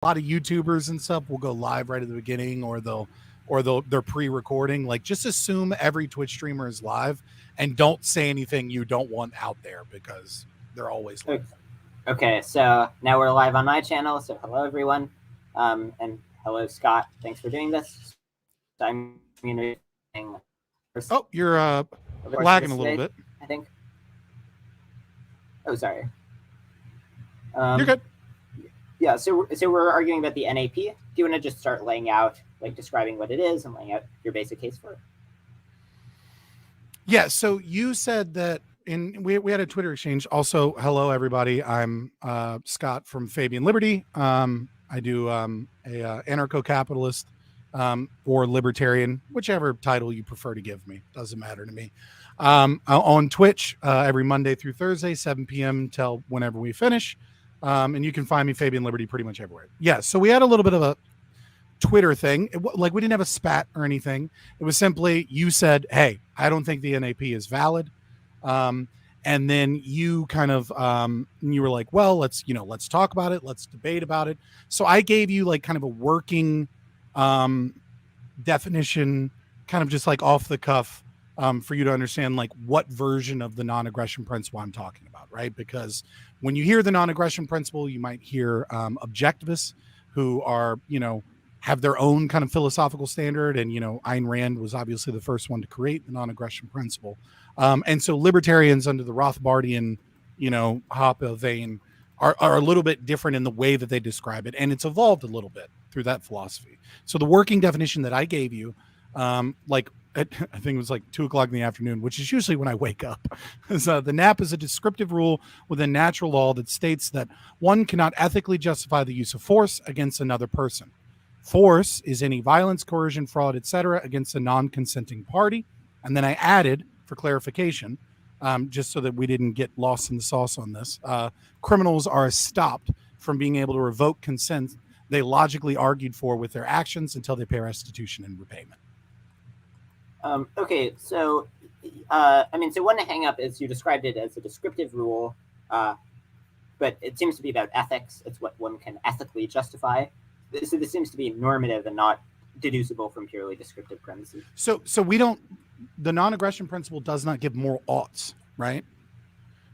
lot of YouTubers and stuff will go live right at the beginning, or they're pre-recording. Like, just assume every Twitch streamer is live, and don't say anything you don't want out there because they're always live. Okay, so now we're live on my channel. So hello everyone, and hello Scott. Thanks for doing this. So I'm going to be Oh, you're lagging a little bit. I think. Oh, sorry. You're good. Yeah, so we're arguing about the NAP. Do you want to just start laying out, like describing what it is and laying out your basic case for it? Yeah, so you said that we had a Twitter exchange. Also, hello everybody. I'm Scott from Fabian Liberty. I do a anarcho-capitalist or libertarian, whichever title you prefer to give me. Doesn't matter to me. On Twitch every Monday through Thursday, 7 p.m. till whenever we finish. And you can find me, Fabian Liberty, pretty much everywhere. Yeah, so we had a little bit of a Twitter thing. Like, we didn't have a spat or anything. It was simply, you said, hey, I don't think the NAP is valid. And then you kind of, you were like, well, let's talk about it. Let's debate about it. So I gave you like kind of a working definition, kind of just like off the cuff, for you to understand like what version of the non-aggression principle I'm talking about, right? Because when you hear the non-aggression principle, you might hear objectivists who are, have their own kind of philosophical standard. And, Ayn Rand was obviously the first one to create the non-aggression principle. And so libertarians under the Rothbardian, Hoppe vein are a little bit different in the way that they describe it. And it's evolved a little bit through that philosophy. So the working definition that I gave you, I think it was like 2:00 in the afternoon, which is usually when I wake up. So the NAP is a descriptive rule within natural law that states that one cannot ethically justify the use of force against another person. Force is any violence, coercion, fraud, etc. against a non-consenting party. And then I added, for clarification, just so that we didn't get lost in the sauce on this, criminals are stopped from being able to revoke consent they logically argued for with their actions until they pay restitution and repayment. Okay, so so one hang up is you described it as a descriptive rule, but it seems to be about ethics. It's what one can ethically justify. So this seems to be normative and not deducible from purely descriptive premises. So the non-aggression principle does not give moral oughts, right?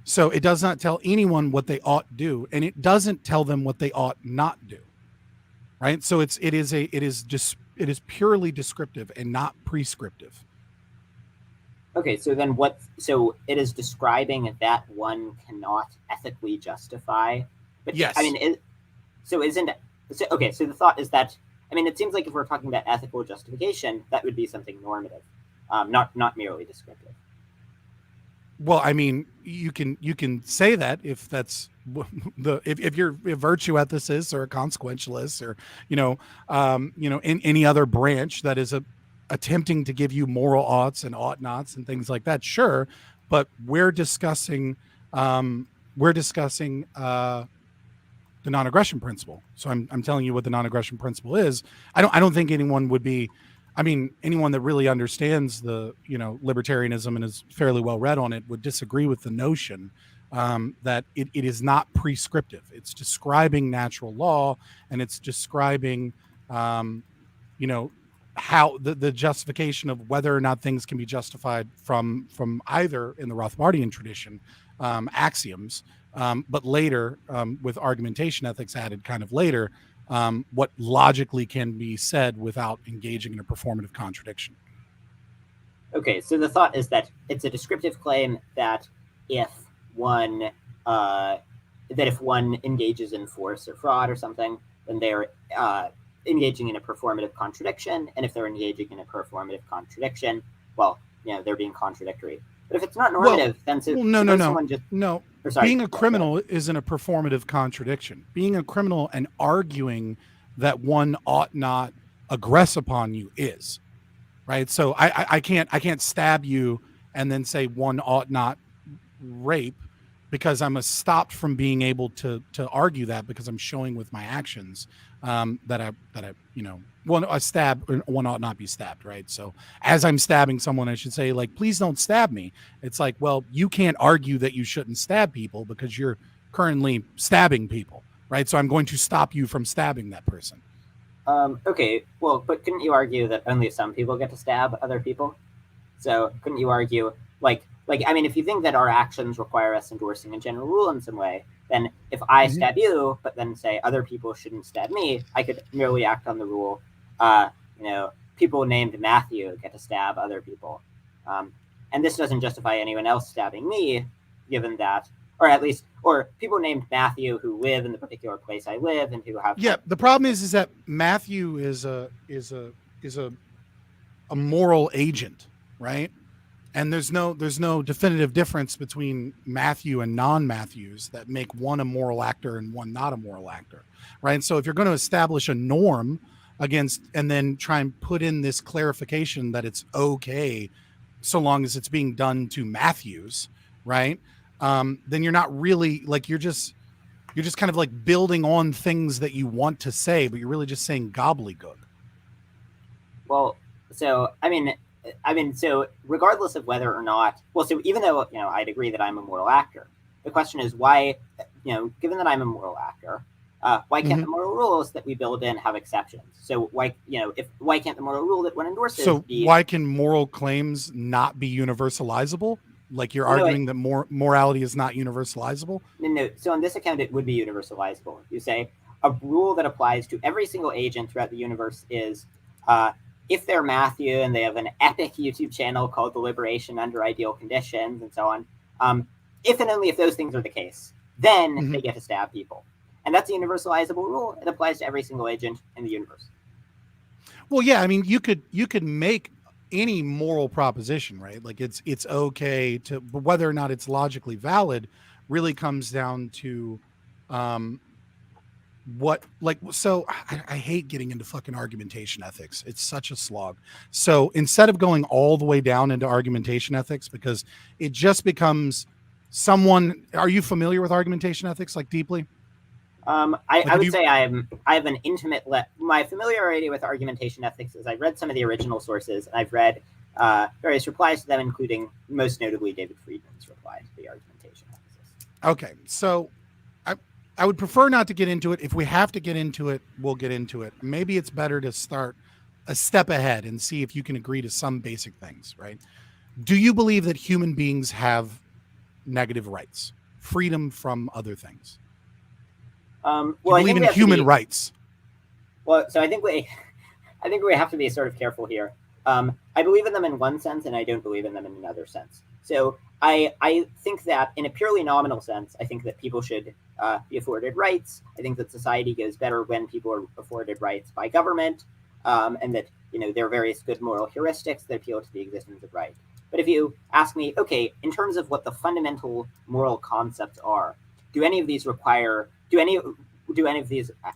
So it does not tell anyone what they ought do, and it doesn't tell them what they ought not do, right? So it is purely descriptive and not prescriptive. Okay, so then so it is describing that one cannot ethically justify. But yes. So the thought is that, it seems like if we're talking about ethical justification, that would be something normative, not merely descriptive. Well, you can say that if that's if you're a virtue ethicist or a consequentialist or in any other branch that is attempting to give you moral oughts and ought nots and things like that, sure. But we're discussing the non-aggression principle. So I'm telling you what the non-aggression principle is. I don't think anyone would be. Anyone that really understands the, libertarianism and is fairly well read on it would disagree with the notion that it is not prescriptive. It's describing natural law, and it's describing, how the justification of whether or not things can be justified from either in the Rothbardian tradition, axioms, but later with argumentation ethics added kind of later, what logically can be said without engaging in a performative contradiction. Okay, so the thought is that it's a descriptive claim that if one engages in force or fraud or something, then they're engaging in a performative contradiction, and if they're engaging in a performative contradiction, well, they're being contradictory. But if it's not normative, then no. Being a criminal isn't a performative contradiction. Being a criminal and arguing that one ought not aggress upon you is, right? So I can't stab you and then say one ought not rape, because I'm stopped from being able to argue that, because I'm showing with my actions that a stab, one ought not be stabbed, right? So as I'm stabbing someone, I should say, like, please don't stab me. It's like, well, you can't argue that you shouldn't stab people because you're currently stabbing people. right? So I'm going to stop you from stabbing that person. Okay, well, but couldn't you argue that only some people get to stab other people? So couldn't you argue, I mean, if you think that our actions require us endorsing a general rule in some way, then if I stab you, but then say other people shouldn't stab me, I could merely act on the rule, people named Matthew get to stab other people. And this doesn't justify anyone else stabbing me, given that, or people named Matthew who live in the particular place I live and who have. Yeah, the problem is that Matthew is a moral agent, right? And there's no definitive difference between Matthew and non-Matthews that make one a moral actor and one not a moral actor, right? And so if you're going to establish a norm against and then try and put in this clarification that it's okay so long as it's being done to Matthews, right? Then you're not really you're just kind of like building on things that you want to say, but you're really just saying gobbledygook. Well, so so regardless of whether or not, so even though I'd agree that I'm a moral actor, the question is why, given that I'm a moral actor, why can't the moral rules that we build in have exceptions? So why can't the moral rule that one endorses? So why can moral claims not be universalizable? Like you're arguing that morality is not universalizable? No. So on this account, it would be universalizable. You say a rule that applies to every single agent throughout the universe is, if they're Matthew and they have an epic YouTube channel called The Liberation Under Ideal Conditions and so on, if and only if those things are the case, then they get to stab people. And that's a universalizable rule. It applies to every single agent in the universe. Well, yeah, I mean, you could make any moral proposition, right? Like it's okay to, but whether or not it's logically valid really comes down to I hate getting into fucking argumentation ethics. It's such a slog. So instead of going all the way down into argumentation ethics, because it just becomes are you familiar with argumentation ethics deeply? I would say I have an intimate my familiarity with argumentation ethics is I've read some of the original sources. I've read various replies to them, including most notably David Friedman's reply to the argumentation ethics. Okay, so I would prefer not to get into it. If we have to get into it, we'll get into it. Maybe it's better to start a step ahead and see if you can agree to some basic things, right? Do you believe that human beings have negative rights, freedom from other things? I believe in human rights. Well, so I think we have to be sort of careful here. I believe in them in one sense, and I don't believe in them in another sense. So I think that in a purely nominal sense, I think that people should be afforded rights. I think that society goes better when people are afforded rights by government, and that there are various good moral heuristics that appeal to the existence of right. But if you ask me, okay, in terms of what the fundamental moral concepts are, do any of these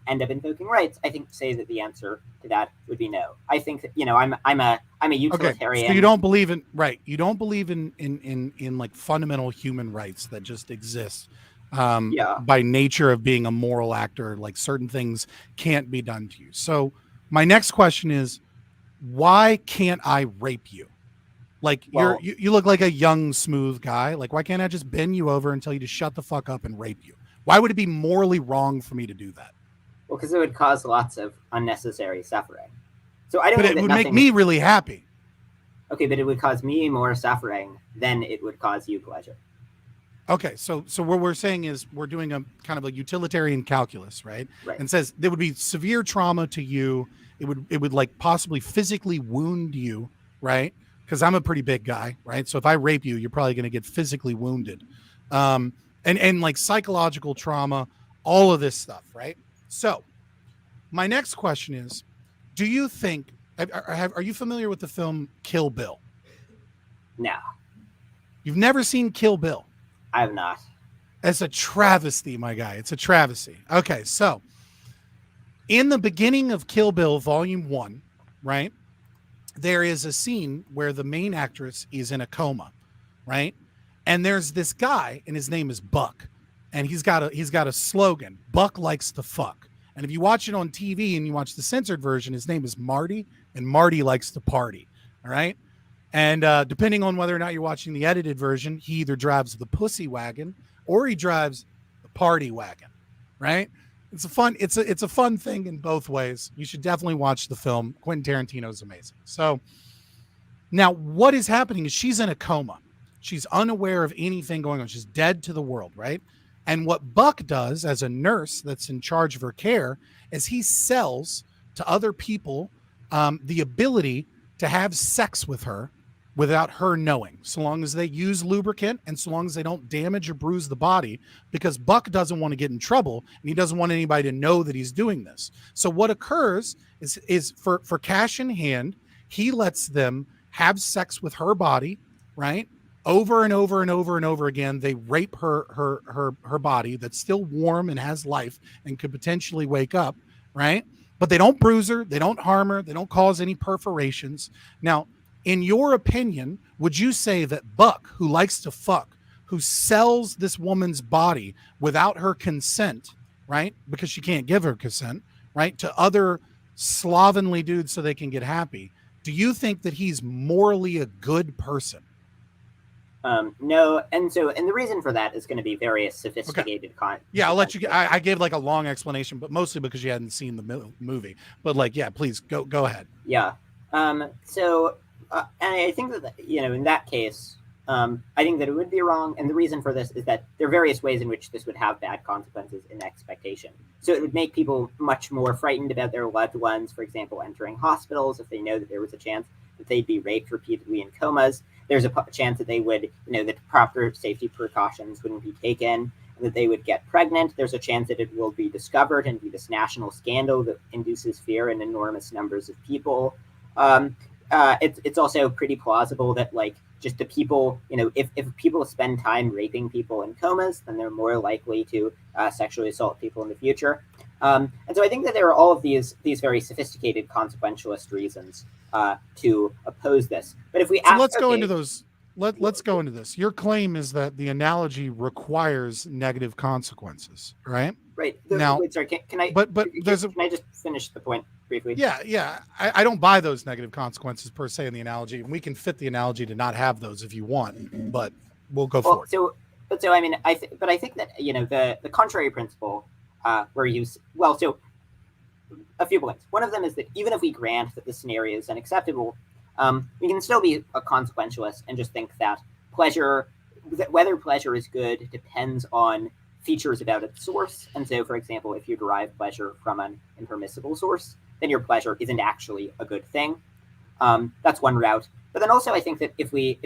end up invoking rights? I think say that the answer to that would be no. I think that I'm a utilitarian. Okay, so you don't believe in like fundamental human rights that just exist by nature of being a moral actor. Like certain things can't be done to you. So my next question is, why can't I rape you? Like you look like a young, smooth guy. Like, why can't I just bend you over and tell you to shut the fuck up and rape you? Why would it be morally wrong for me to do that? Well, because it would cause lots of unnecessary suffering. So I don't. But it would make me really happy. Okay, but it would cause me more suffering than it would cause you pleasure. Okay, so what we're saying is we're doing a kind of a utilitarian calculus, right? Right. And says there would be severe trauma to you. It would like possibly physically wound you, right? Because I'm a pretty big guy, right? So if I rape you, you're probably going to get physically wounded. And like psychological trauma, all of this stuff, right? So my next question is, do you think, are you familiar with the film Kill Bill? No. You've never seen Kill Bill? I have not. It's a travesty, my guy. It's a travesty. Okay, so in the beginning of Kill Bill Volume 1, right, there is a scene where the main actress is in a coma, right? And there's this guy, and his name is Buck, and he's got a slogan: Buck likes to fuck. And if you watch it on TV and you watch the censored version, his name is Marty, and Marty likes to party. All right, and depending on whether or not you're watching the edited version, he either drives the pussy wagon or he drives the party wagon, right? It's a fun thing in both ways. You should definitely watch the film. Quentin Tarantino is amazing. So now what is happening is she's in a coma. She's unaware of anything going on. She's dead to the world, right? And what Buck does as a nurse that's in charge of her care is he sells to other people the ability to have sex with her without her knowing, so long as they use lubricant and so long as they don't damage or bruise the body, because Buck doesn't want to get in trouble and he doesn't want anybody to know that he's doing this. So what occurs is for cash in hand, he lets them have sex with her body, right? Over and over and over and over again. They rape her body that's still warm and has life and could potentially wake up, right? But they don't bruise her, they don't harm her, they don't cause any perforations. Now, in your opinion, would you say that Buck, who likes to fuck, who sells this woman's body without her consent, right? Because she can't give her consent, right? To other slovenly dudes so they can get happy. Do you think that he's morally a good person? No, and the reason for that is going to be various sophisticated Yeah, I'll let you. I gave like a long explanation, but mostly because you hadn't seen the movie. But like, yeah, please go ahead. Yeah. And I think that in that case, I think that it would be wrong. And the reason for this is that there are various ways in which this would have bad consequences in expectation. So it would make people much more frightened about their loved ones, for example, entering hospitals if they know that there was a chance that they'd be raped repeatedly in comas. There's a chance that they would, that proper safety precautions wouldn't be taken, and that they would get pregnant. There's a chance that it will be discovered and be this national scandal that induces fear in enormous numbers of people. It's also pretty plausible that just the people, if people spend time raping people in comas, then they're more likely to sexually assault people in the future. And so I think that there are all of these very sophisticated consequentialist reasons to oppose this. But if we let's go into those. Let's go into this. Your claim is that the analogy requires negative consequences, right? Right. Now, wait, sorry, can I? But there's can I just finish the point briefly? Yeah. I don't buy those negative consequences per se in the analogy, and we can fit the analogy to not have those if you want, but we'll go for it. So I mean, I think that the contrary principle where so a few points. One of them is that even if we grant that the scenario is unacceptable, we can still be a consequentialist and just think that whether pleasure is good depends on features about its source. And so, for example, if you derive pleasure from an impermissible source, then your pleasure isn't actually a good thing. That's one route. But then also, I think that if we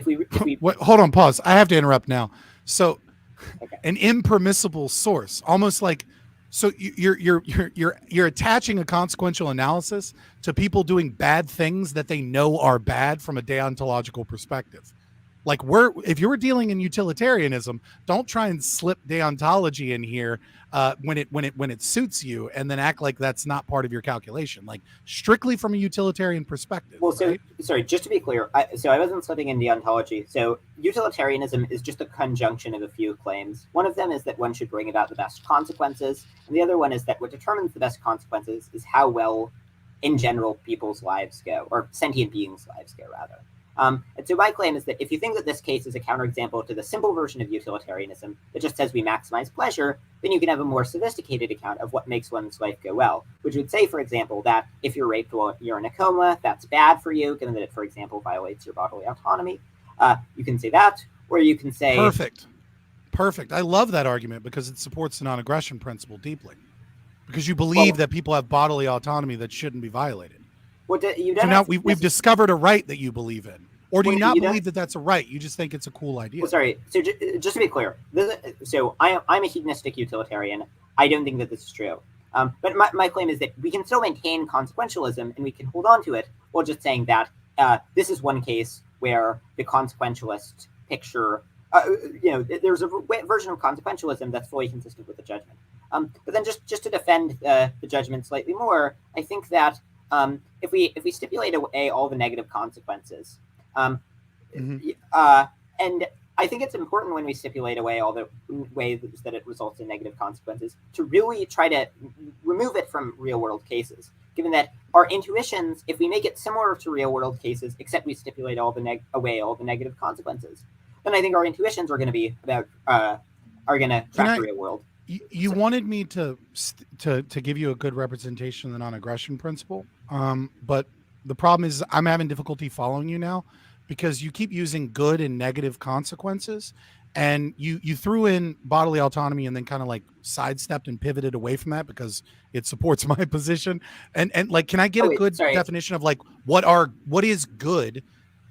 Wait, hold on, pause. I have to interrupt now. So, an impermissible source, almost like. So you're attaching a consequential analysis to people doing bad things that they know are bad from a deontological perspective. Like if you're dealing in utilitarianism, don't try and slip deontology in here when it suits you, and then act like that's not part of your calculation. Like strictly from a utilitarian perspective. Well, so right? Sorry, just to be clear, I wasn't slipping in deontology. So utilitarianism is just a conjunction of a few claims. One of them is that one should bring about the best consequences, and the other one is that what determines the best consequences is how well, in general, people's lives go, or sentient beings' lives go, rather. And so my claim is that if you think that this case is a counterexample to the simple version of utilitarianism that just says we maximize pleasure, then you can have a more sophisticated account of what makes one's life go well, which would say, for example, that if you're raped while you're in a coma, that's bad for you, given that it, for example, violates your bodily autonomy. You can say that, or you can say... Perfect. I love that argument because it supports the non-aggression principle deeply. Because you believe that people have bodily autonomy that shouldn't be violated. So now we've discovered a right that you believe in. Or do you not believe that that's a right? You just think it's a cool idea. Well, sorry. So just to be clear, I'm a hedonistic utilitarian. I don't think that this is true. But my claim is that we can still maintain consequentialism and we can hold on to it while just saying that this is one case where the consequentialist picture, there's a version of consequentialism that's fully consistent with the judgment. But then just to defend the judgment slightly more, I think that if we stipulate away all the negative consequences, and I think it's important when we stipulate away all the ways that it results in negative consequences to really try to remove it from real world cases, given that our intuitions, if we make it similar to real world cases, except we stipulate away all the negative consequences, then I think our intuitions are going to be about, are going to track the real world. You wanted me to give you a good representation of the non-aggression principle, but the problem is I'm having difficulty following you now because you keep using good and negative consequences, and you threw in bodily autonomy and then kind of like sidestepped and pivoted away from that because it supports my position. And like, can I get Oh a wait, good sorry. definition of like what is good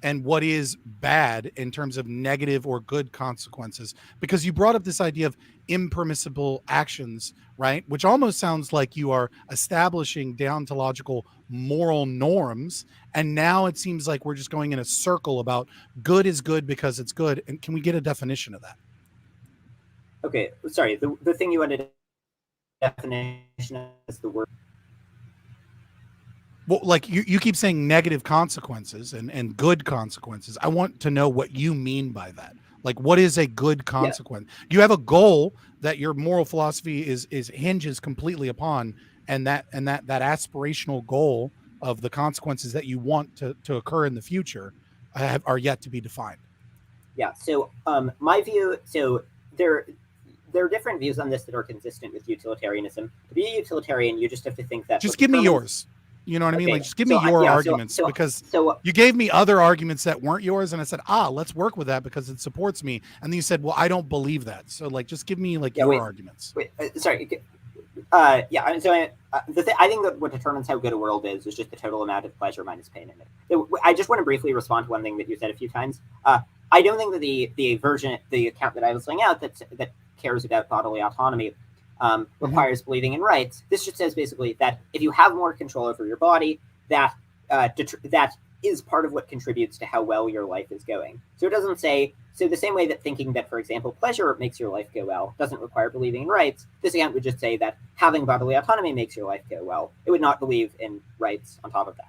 and what is bad in terms of negative or good consequences? Because you brought up this idea of impermissible actions, right? Which almost sounds like you are establishing deontological moral norms. And now it seems like we're just going in a circle about good is good because it's good. And can we get a definition of that? Okay, sorry. The thing you wanted definition is the word. Well, like you keep saying negative consequences and good consequences. I want to know what you mean by that. Like, what is a good consequence? Yeah. You have a goal that your moral philosophy is hinges completely upon, and that aspirational goal of the consequences that you want to occur in the future are yet to be defined. Yeah. So my view. So there are different views on this that are consistent with utilitarianism. To be a utilitarian, you just have to think that. Just give me yours. You know what I mean? Like, just give me your arguments, because you gave me other arguments that weren't yours, and I said, let's work with that because it supports me. And then you said, well, I don't believe that. So, like, just give me like your arguments. Sorry. I think that what determines how good a world is just the total amount of pleasure minus pain in it. So I just want to briefly respond to one thing that you said a few times. I don't think that the account that I was laying out that cares about bodily autonomy requires believing in rights. This just says basically that if you have more control over your body, that is part of what contributes to how well your life is going. So it doesn't say, so the same way that thinking that, for example, pleasure makes your life go well doesn't require believing in rights, this account would just say that having bodily autonomy makes your life go well. It would not believe in rights on top of that.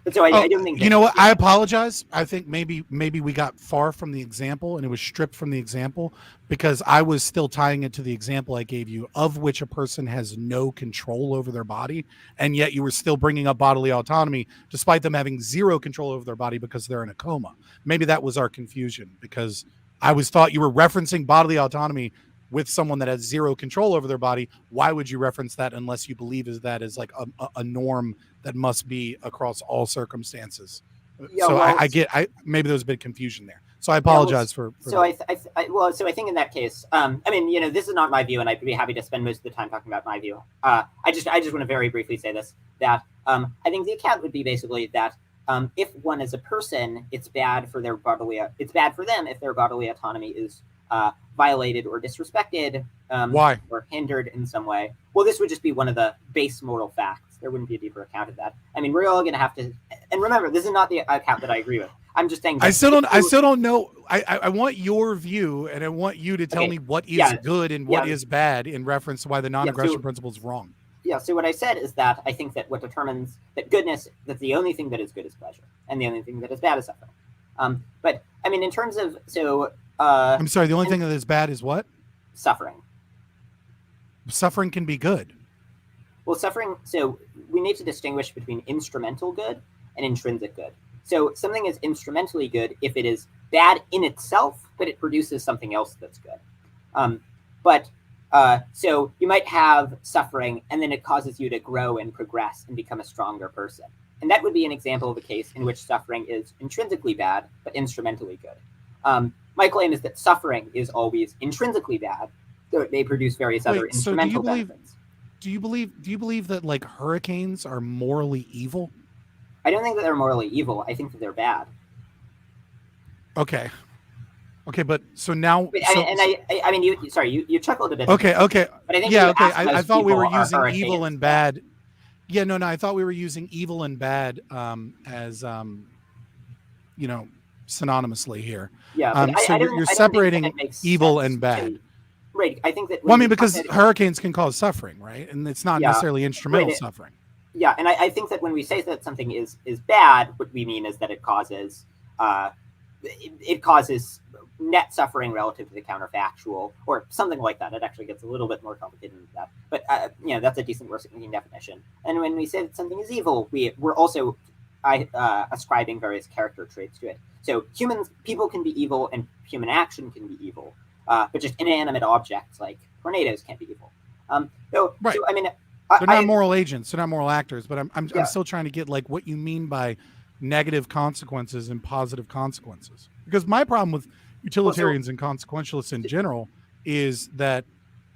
But so I don't think you know what, I apologize. I think maybe we got far from the example and it was stripped from the example because I was still tying it to the example I gave you, of which a person has no control over their body, and yet you were still bringing up bodily autonomy despite them having zero control over their body because they're in a coma. Maybe that was our confusion, because I thought you were referencing bodily autonomy with someone that has zero control over their body. Why would you reference that unless you believe that is like a norm that must be across all circumstances? Yeah, so well, I maybe there was a bit of confusion there. So I apologize for so that. So I think in that case, I mean, this is not my view, and I'd be happy to spend most of the time talking about my view. I just want to very briefly say this, that I think the account would be basically that if one is a person, it's bad for them if their bodily autonomy is violated or disrespected, why, or hindered in some way. Well, this would just be one of the base moral facts. There wouldn't be a deeper account of that. I mean, we're all going to have to, and remember, this is not the account that I agree with. I'm just saying. I still don't know. I want your view, and I want you to tell me what is good and what is bad in reference to why the non-aggression principle is wrong. Yeah. So what I said is that I think that what determines that goodness, that the only thing that is good is pleasure, and the only thing that is bad is suffering. But I mean, in terms of I'm sorry. The only thing that is bad is what? Suffering. Suffering can be good. Well, suffering. So we need to distinguish between instrumental good and intrinsic good. So something is instrumentally good if it is bad in itself, but it produces something else that's good. So you might have suffering, and then it causes you to grow and progress and become a stronger person. And that would be an example of a case in which suffering is intrinsically bad, but instrumentally good. My claim is that suffering is always intrinsically bad, though it may produce various other instrumental benefits. Do you believe that like hurricanes are morally evil? I don't think that they're morally evil. I think that they're bad. Okay, but so now, I mean, you chuckled a bit. Okay. But I think I thought we were using evil and bad. Yeah, no, I thought we were using evil and bad as synonymously here. Yeah, so you're separating evil and bad. Right. I think that. Well, I mean, because hurricanes can cause suffering, right? And it's not necessarily instrumental suffering. Yeah, and I think that when we say that something is bad, what we mean is that it causes net suffering relative to the counterfactual, or something like that. It actually gets a little bit more complicated than that. But that's a decent working definition. And when we say that something is evil, we're also ascribing various character traits to it. So people can be evil, and human action can be evil. but just inanimate objects like tornadoes can't be evil. So I mean, they're not moral agents, they're not moral actors, but I'm Yeah. still trying to get like what you mean by negative consequences and positive consequences. Because my problem with utilitarians and consequentialists in general is that,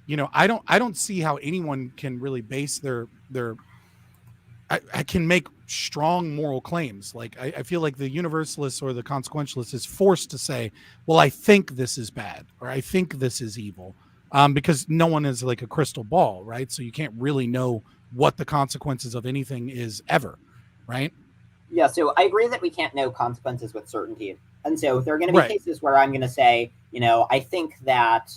you know, I don't see how anyone can really base their I can make strong moral claims. Like I feel like the universalist or the consequentialist is forced to say, well, I think this is bad or I think this is evil, because no one is like a crystal ball, right? So you can't really know what the consequences of anything is ever, right? Yeah, so I agree that we can't know consequences with certainty. And so there are going to be cases where I'm going to say, you know, I think that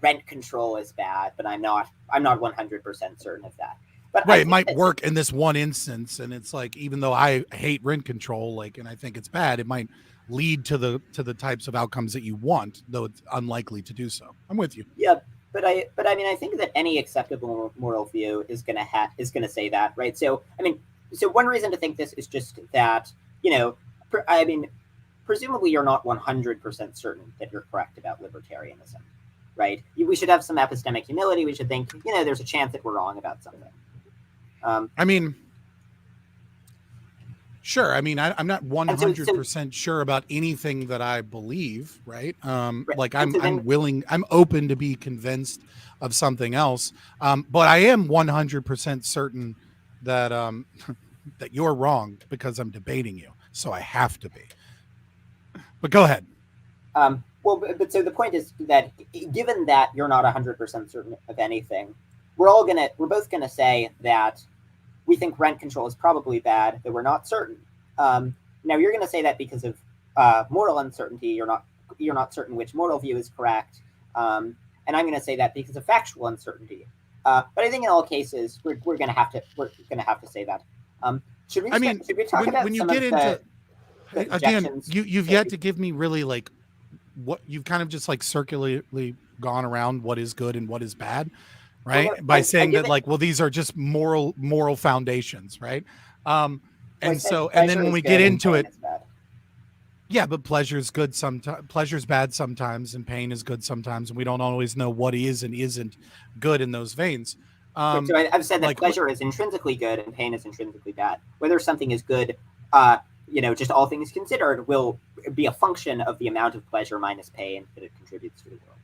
rent control is bad, but I'm not 100% certain of that. But it might work in this one instance, and it's like, even though I hate rent control, like, and I think it's bad, it might lead to the types of outcomes that you want, though it's unlikely to do so. I'm with you. Yeah, but I mean, I think that any acceptable moral view is going to say that, right? So I mean, so one reason to think this is just that, you know, I mean, presumably you're not 100% certain that you're correct about libertarianism, right? We should have some epistemic humility. We should think, you know, there's a chance that we're wrong about something. I mean, sure. I mean, I'm not 100% sure about anything that I believe, right? Like I'm open to be convinced of something else. But I am 100% certain that that you're wrong because I'm debating you. So I have to be. But go ahead. Well, but so the point is that given that you're not 100% certain of anything, we're both gonna say that we think rent control is probably bad, that we're not certain. Now you're gonna say that because of moral uncertainty, you're not certain which moral view is correct, and I'm gonna say that because of factual uncertainty. But I think in all cases we're gonna have to say that. Should we talk about when you get into again, you've yet to give me really like what you've kind of just like circularly gone around what is good and what is bad, right? Well, by saying that like, well, these are just moral foundations, right? And then when we get into it, yeah, but pleasure's good sometimes, pleasure's bad sometimes, and pain is good sometimes, and we don't always know what is and isn't good in those veins. So I've said that like, pleasure is intrinsically good and pain is intrinsically bad. Whether something is good, you know, just all things considered, will be a function of the amount of pleasure minus pain that it contributes to the world.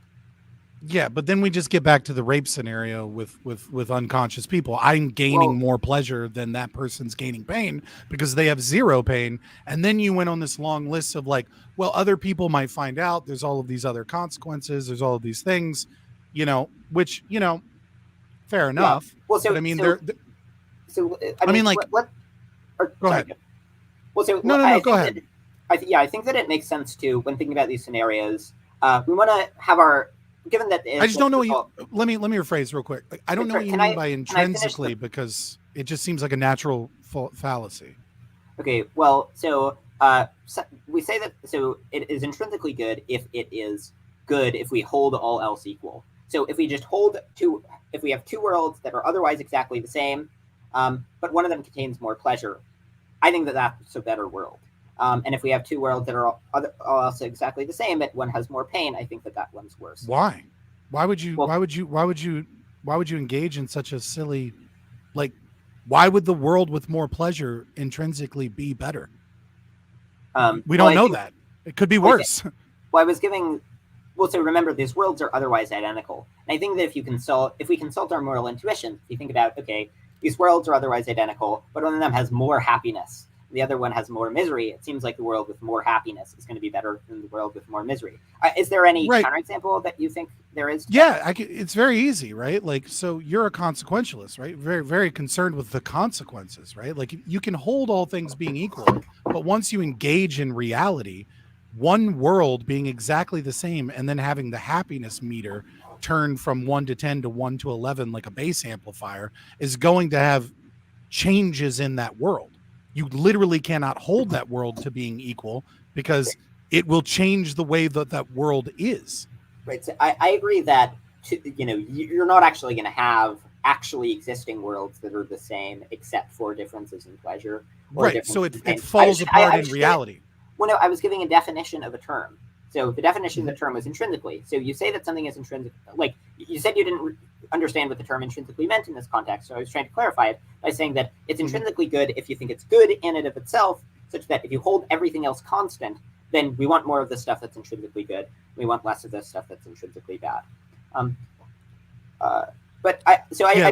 Yeah, but then we just get back to the rape scenario with unconscious people. I'm gaining more pleasure than that person's gaining pain because they have zero pain. And then you went on this long list of like, well, other people might find out. There's all of these other consequences. There's all of these things, you know, which, you know, fair enough. Yeah. Well, so but, I mean, I mean, like, go ahead. Well, so no, go ahead. I think that it makes sense to, when thinking about these scenarios, we want to have our. Given that I just don't know what you. Let me rephrase real quick. Like, I don't know what you mean by intrinsically because it just seems like a natural fallacy. Okay, well, so we say that it is intrinsically good if it is good if we hold all else equal. So if we just if we have two worlds that are otherwise exactly the same, but one of them contains more pleasure, I think that that's a better world. And if we have two worlds that are all also exactly the same, but one has more pain, I think that one's worse. Why? Why would you engage in such a silly, like, why would the world with more pleasure intrinsically be better? We don't know that. It could be worse. Okay. Well, I was giving. Well, so remember, these worlds are otherwise identical. And I think that if we consult our moral intuition, if you think about, okay, these worlds are otherwise identical, but one of them has more happiness. The other one has more misery. It seems like the world with more happiness is going to be better than the world with more misery. Is there any counterexample that you think there is? Yeah, it's very easy, right? Like, so you're a consequentialist, right? Very, very concerned with the consequences, right? Like, you can hold all things being equal, but once you engage in reality, one world being exactly the same and then having the happiness meter turn from 1 to 10 to 1 to 11 like a bass amplifier is going to have changes in that world. You literally cannot hold that world to being equal because it will change the way that world is. Right. So I agree that, you know, you're not actually going to have actually existing worlds that are the same except for differences in pleasure. Right. So it falls apart in reality. Well, no, I was giving a definition of a term. So the definition of the term was intrinsically. So you say that something is intrinsic, like you said you didn't understand what the term intrinsically meant in this context. So I was trying to clarify it by saying that it's intrinsically good if you think it's good in and of itself, such that if you hold everything else constant, then we want more of the stuff that's intrinsically good. We want less of the stuff that's intrinsically bad. I'd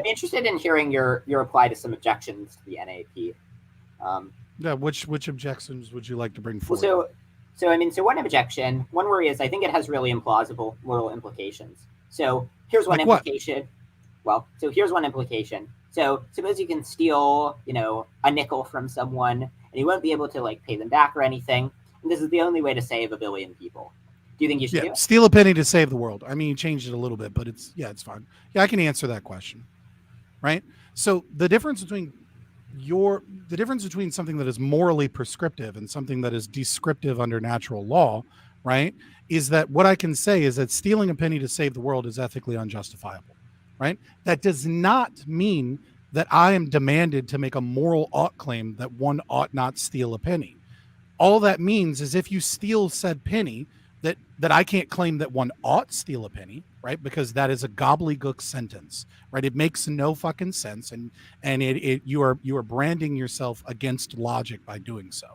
be interested in hearing your reply to some objections to the NAP. Which objections would you like to bring forward? So one objection, one worry is I think it has really implausible moral implications. So here's one implication. Here's one implication. So suppose you can steal, a nickel from someone and you won't be able to like pay them back or anything. And this is the only way to save 1 billion people. Do you think you should do it? Steal a penny to save the world. I mean, you changed it a little bit, but it's fine. Yeah, I can answer that question. Right? So the difference between something that is morally prescriptive and something that is descriptive under natural law, right, is that what I can say is that stealing a penny to save the world is ethically unjustifiable, right? That does not mean that I am demanded to make a moral ought claim that one ought not steal a penny. All that means is if you steal said penny, that I can't claim that one ought steal a penny, right? Because that is a gobbledygook sentence, right? It makes no fucking sense, and you are branding yourself against logic by doing so.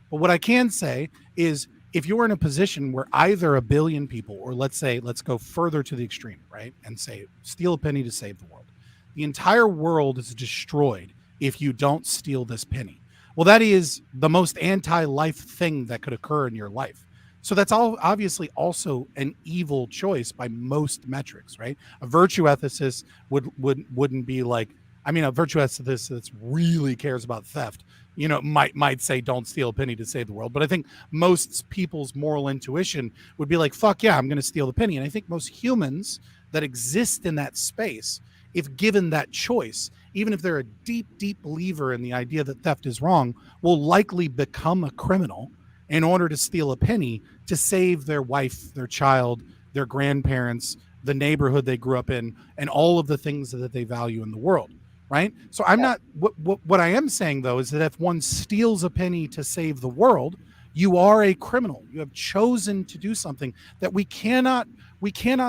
But what I can say is, if you're in a position where either 1 billion people, or let's go further to the extreme, right, and say steal a penny to save the world, the entire world is destroyed if you don't steal this penny. Well, that is the most anti-life thing that could occur in your life. So that's all obviously also an evil choice by most metrics, right? A virtue ethicist wouldn't be like, I mean, a virtue ethicist that really cares about theft, might say don't steal a penny to save the world. But I think most people's moral intuition would be like, fuck yeah, I'm going to steal the penny. And I think most humans that exist in that space, if given that choice, even if they're a deep, deep believer in the idea that theft is wrong, will likely become a criminal in order to steal a penny to save their wife, their child, their grandparents, the neighborhood they grew up in, and all of the things that they value in the world, right? So I'm not, what I am saying though, is that if one steals a penny to save the world, you are a criminal. You have chosen to do something that we cannot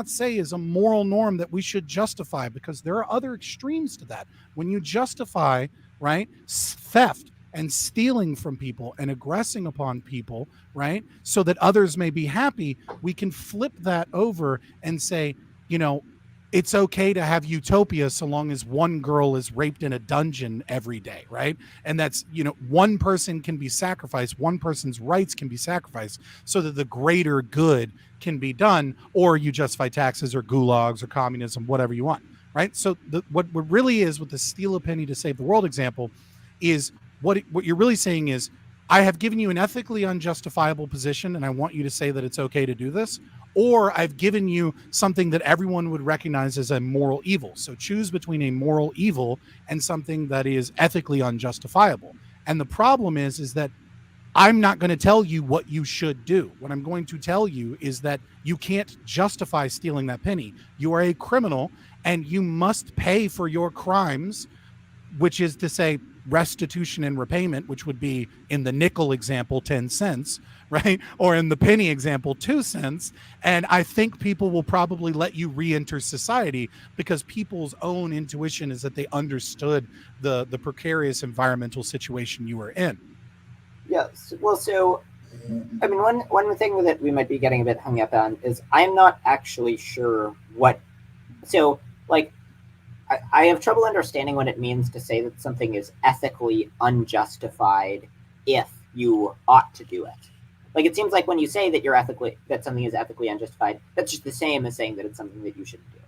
say is a moral norm that we should justify, because there are other extremes to that. When you justify, right, theft and stealing from people and aggressing upon people, right, so that others may be happy, we can flip that over and say, it's okay to have utopia so long as one girl is raped in a dungeon every day, right? And that's, one person can be sacrificed, one person's rights can be sacrificed so that the greater good can be done, or you justify taxes or gulags or communism, whatever you want, right? So what really is with the steal a penny to save the world example is what you're really saying is, I have given you an ethically unjustifiable position and I want you to say that it's okay to do this, or I've given you something that everyone would recognize as a moral evil. So choose between a moral evil and something that is ethically unjustifiable. And the problem is that I'm not going to tell you what you should do. What I'm going to tell you is that you can't justify stealing that penny. You are a criminal and you must pay for your crimes, which is to say restitution and repayment, which would be in the nickel example 10 cents, right, or in the penny example 2 cents. And I think people will probably let you re-enter society because people's own intuition is that they understood the precarious environmental situation you were in. Yes. Well, so I mean, one thing that we might be getting a bit hung up on is I'm not actually sure what. So like, I have trouble understanding what it means to say that something is ethically unjustified if you ought to do it. Like, it seems like when you say that something is ethically unjustified, that's just the same as saying that it's something that you shouldn't do.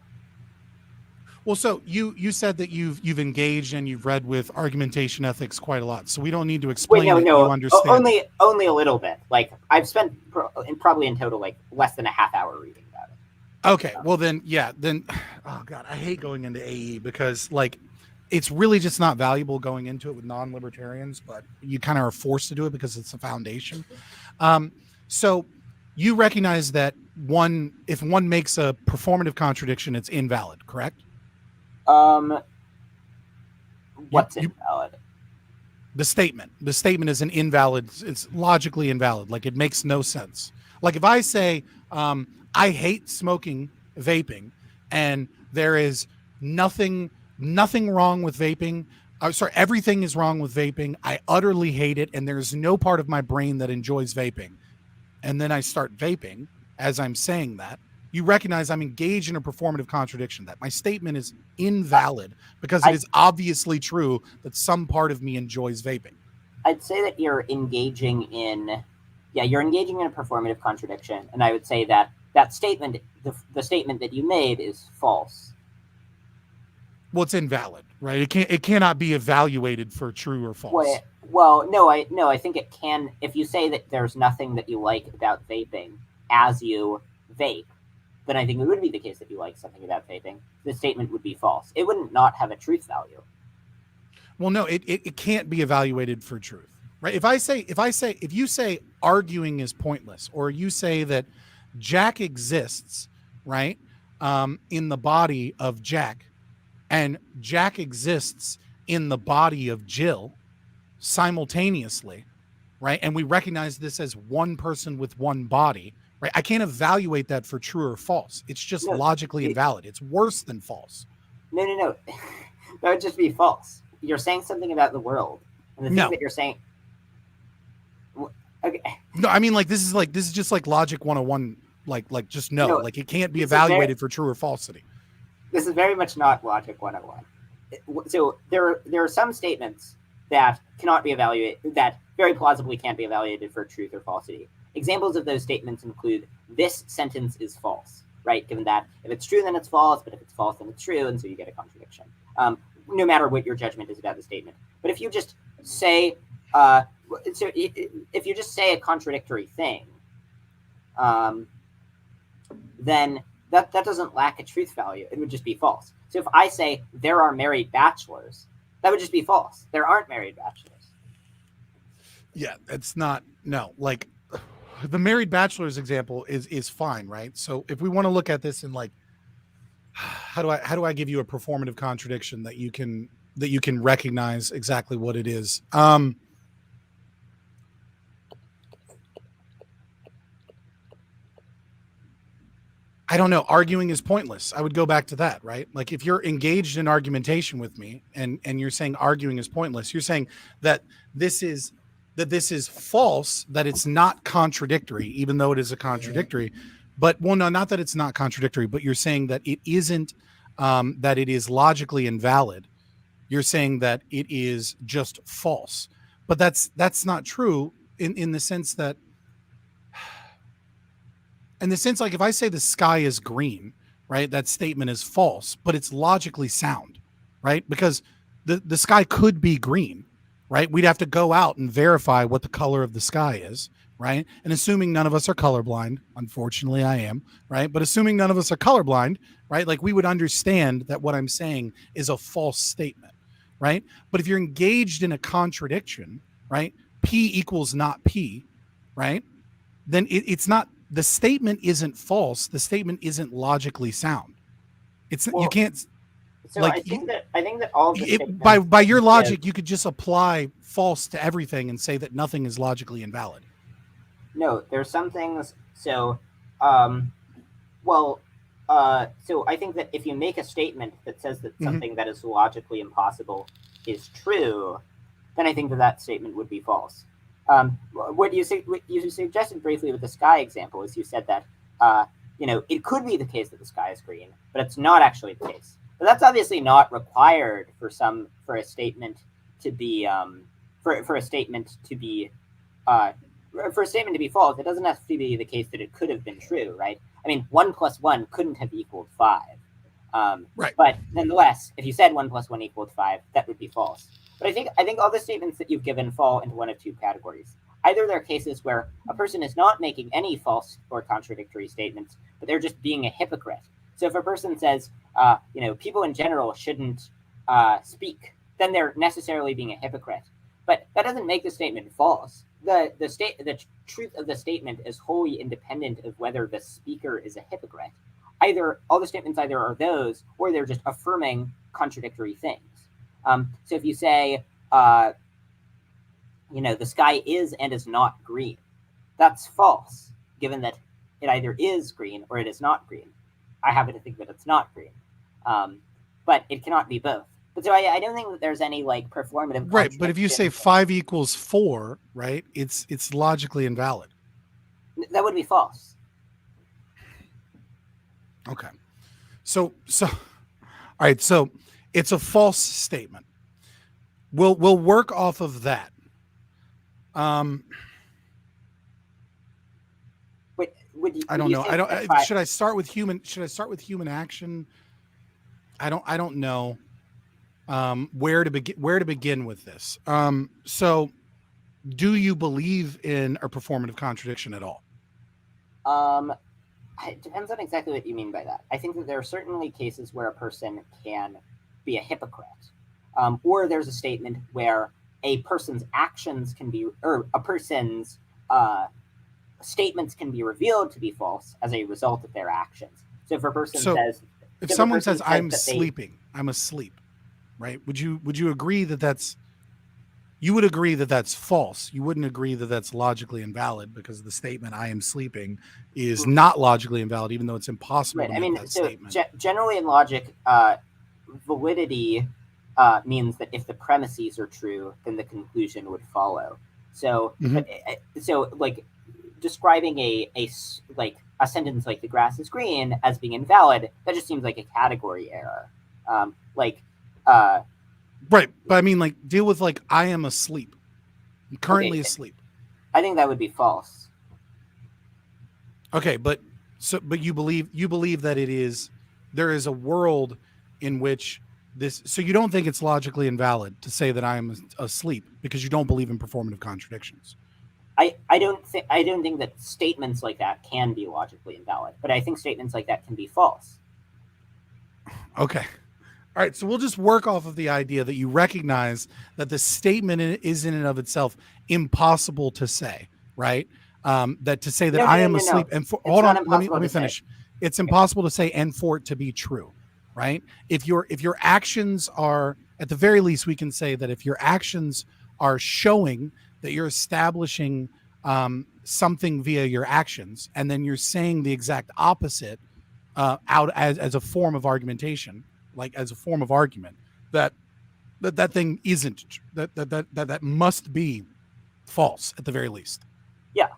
Well, so you said that you've engaged and you've read with argumentation ethics quite a lot, so we don't need to explain. Wait, no, you understand. Only a little bit. Like, I've spent probably in total like less than a half hour reading about it. Okay, well then, oh God, I hate going into AE because like it's really just not valuable going into it with non-libertarians, but you kind of are forced to do it because it's the foundation. So you recognize that if one makes a performative contradiction, it's invalid, correct? What's invalid? The statement is an invalid, it's logically invalid. Like it makes no sense. Like if I say, I hate smoking vaping, and there is nothing wrong with vaping. Sorry, everything is wrong with vaping. I utterly hate it, and there's no part of my brain that enjoys vaping. And then I start vaping as I'm saying that. You recognize I'm engaged in a performative contradiction, that my statement is invalid because it is obviously true that some part of me enjoys vaping. I'd say that you're engaging in a performative contradiction, and I would say that that statement, the statement that you made, is false. Well, it's invalid, right? It cannot be evaluated for true or false. No, I think it can. If you say that there's nothing that you like about vaping as you vape, then I think it would be the case that you like something about vaping. The statement would be false. It wouldn't not have a truth value. Well, no, it can't be evaluated for truth, right? If you say arguing is pointless, or you say that Jack exists, right, in the body of Jack, and Jack exists in the body of Jill simultaneously, right? And we recognize this as one person with one body, right? I can't evaluate that for true or false. It's just logically invalid. It's worse than false. No. That would just be false. You're saying something about the world, and the thing that you're saying. Okay. No, I mean, like this is just like logic 101. Like just no, like it can't be evaluated for true or falsity. This is very much not logic 101. So there are some statements that cannot be evaluated, that very plausibly can't be evaluated for truth or falsity. Examples of those statements include, this sentence is false, right? Given that if it's true, then it's false, but if it's false, then it's true, and so you get a contradiction, no matter what your judgment is about the statement. But if you just say, if you just say a contradictory thing, then that doesn't lack a truth value. It would just be false. So if I say there are married bachelors, that would just be false. There aren't married bachelors. Yeah, it's not. No, like the married bachelors example is fine, right? So if we want to look at this in like, how do I give you a performative contradiction that you can recognize exactly what it is? I don't know. Arguing is pointless. I would go back to that, right? Like if you're engaged in argumentation with me and you're saying arguing is pointless, you're saying that this is false, that it's not contradictory, even though it is a contradictory. But well, no, not that it's not contradictory, but you're saying that it isn't, that it is logically invalid. You're saying that it is just false. But that's not true in the sense that, like if I say the sky is green, right, that statement is false, but it's logically sound, right? Because the sky could be green, right? We'd have to go out and verify what the color of the sky is, right? And assuming none of us are colorblind, unfortunately I am, right? But assuming none of us are colorblind, right? Like we would understand that what I'm saying is a false statement, right? But if you're engaged in a contradiction, right? P equals not P, right? Then it's not, the statement isn't false. The statement isn't logically sound. You can't. So like, I think that all of the by your logic, you could just apply false to everything and say that nothing is logically invalid. No, there's some things. So, so I think that if you make a statement that says that something that is logically impossible is true, then I think that statement would be false. What you suggested briefly with the sky example is you said that it could be the case that the sky is green, but it's not actually the case. But that's obviously not required for a statement to be for a statement to be false. It doesn't have to be the case that it could have been true, right? I mean, 1 + 1 couldn't have equaled 5. Right. But nonetheless, if you said 1 + 1 = 5, that would be false. But I think all the statements that you've given fall into one of two categories. Either there are cases where a person is not making any false or contradictory statements, but they're just being a hypocrite. So if a person says, people in general shouldn't speak, then they're necessarily being a hypocrite. But that doesn't make the statement false. The truth of the statement is wholly independent of whether the speaker is a hypocrite. Either all the statements either are those, or they're just affirming contradictory things. So if you say, the sky is and is not green, that's false. given that it either is green or it is not green. I happen to think that it's not green, but it cannot be both. But so I don't think that there's any like performative. Right, but if you say 5 equals 4, right, it's logically invalid. That would be false. Okay. So all right, so it's a false statement. We'll work off of that. Wait, I don't know. Should I start with human action? I don't know where to begin with this. So do you believe in a performative contradiction at all? It depends on exactly what you mean by that. I think that there are certainly cases where a person can be a hypocrite, or there's a statement where a person's actions can be, or a person's statements can be revealed to be false as a result of their actions. So if a person says, if someone says I'm sleeping, I'm asleep, right? Would you agree that that's, you would agree that that's false? You wouldn't agree that that's logically invalid, because the statement "I am sleeping" is not logically invalid, even though it's impossible to make that statement. Generally in logic, validity means that if the premises are true, then the conclusion would follow. So, so like describing a sentence like "the grass is green" as being invalid, that just seems like a category error. Right, but I mean, like, deal with like "I am asleep." I'm currently asleep. I think that would be false. Okay, but you believe that there is a world in which this, so you don't think it's logically invalid to say that I am asleep because you don't believe in performative contradictions. I don't think that statements like that can be logically invalid, but I think statements like that can be false. Okay. All right, so we'll just work off of the idea that you recognize that the statement is in and of itself impossible to say, right? That to say that I am asleep and hold on, let me finish. It's impossible to say and for it to be true, right? If your actions are, at the very least, we can say that if your actions are showing that you're establishing something via your actions, and then you're saying the exact opposite out as a form of argumentation, like as a form of argument, that thing isn't, that must be false at the very least. Yeah.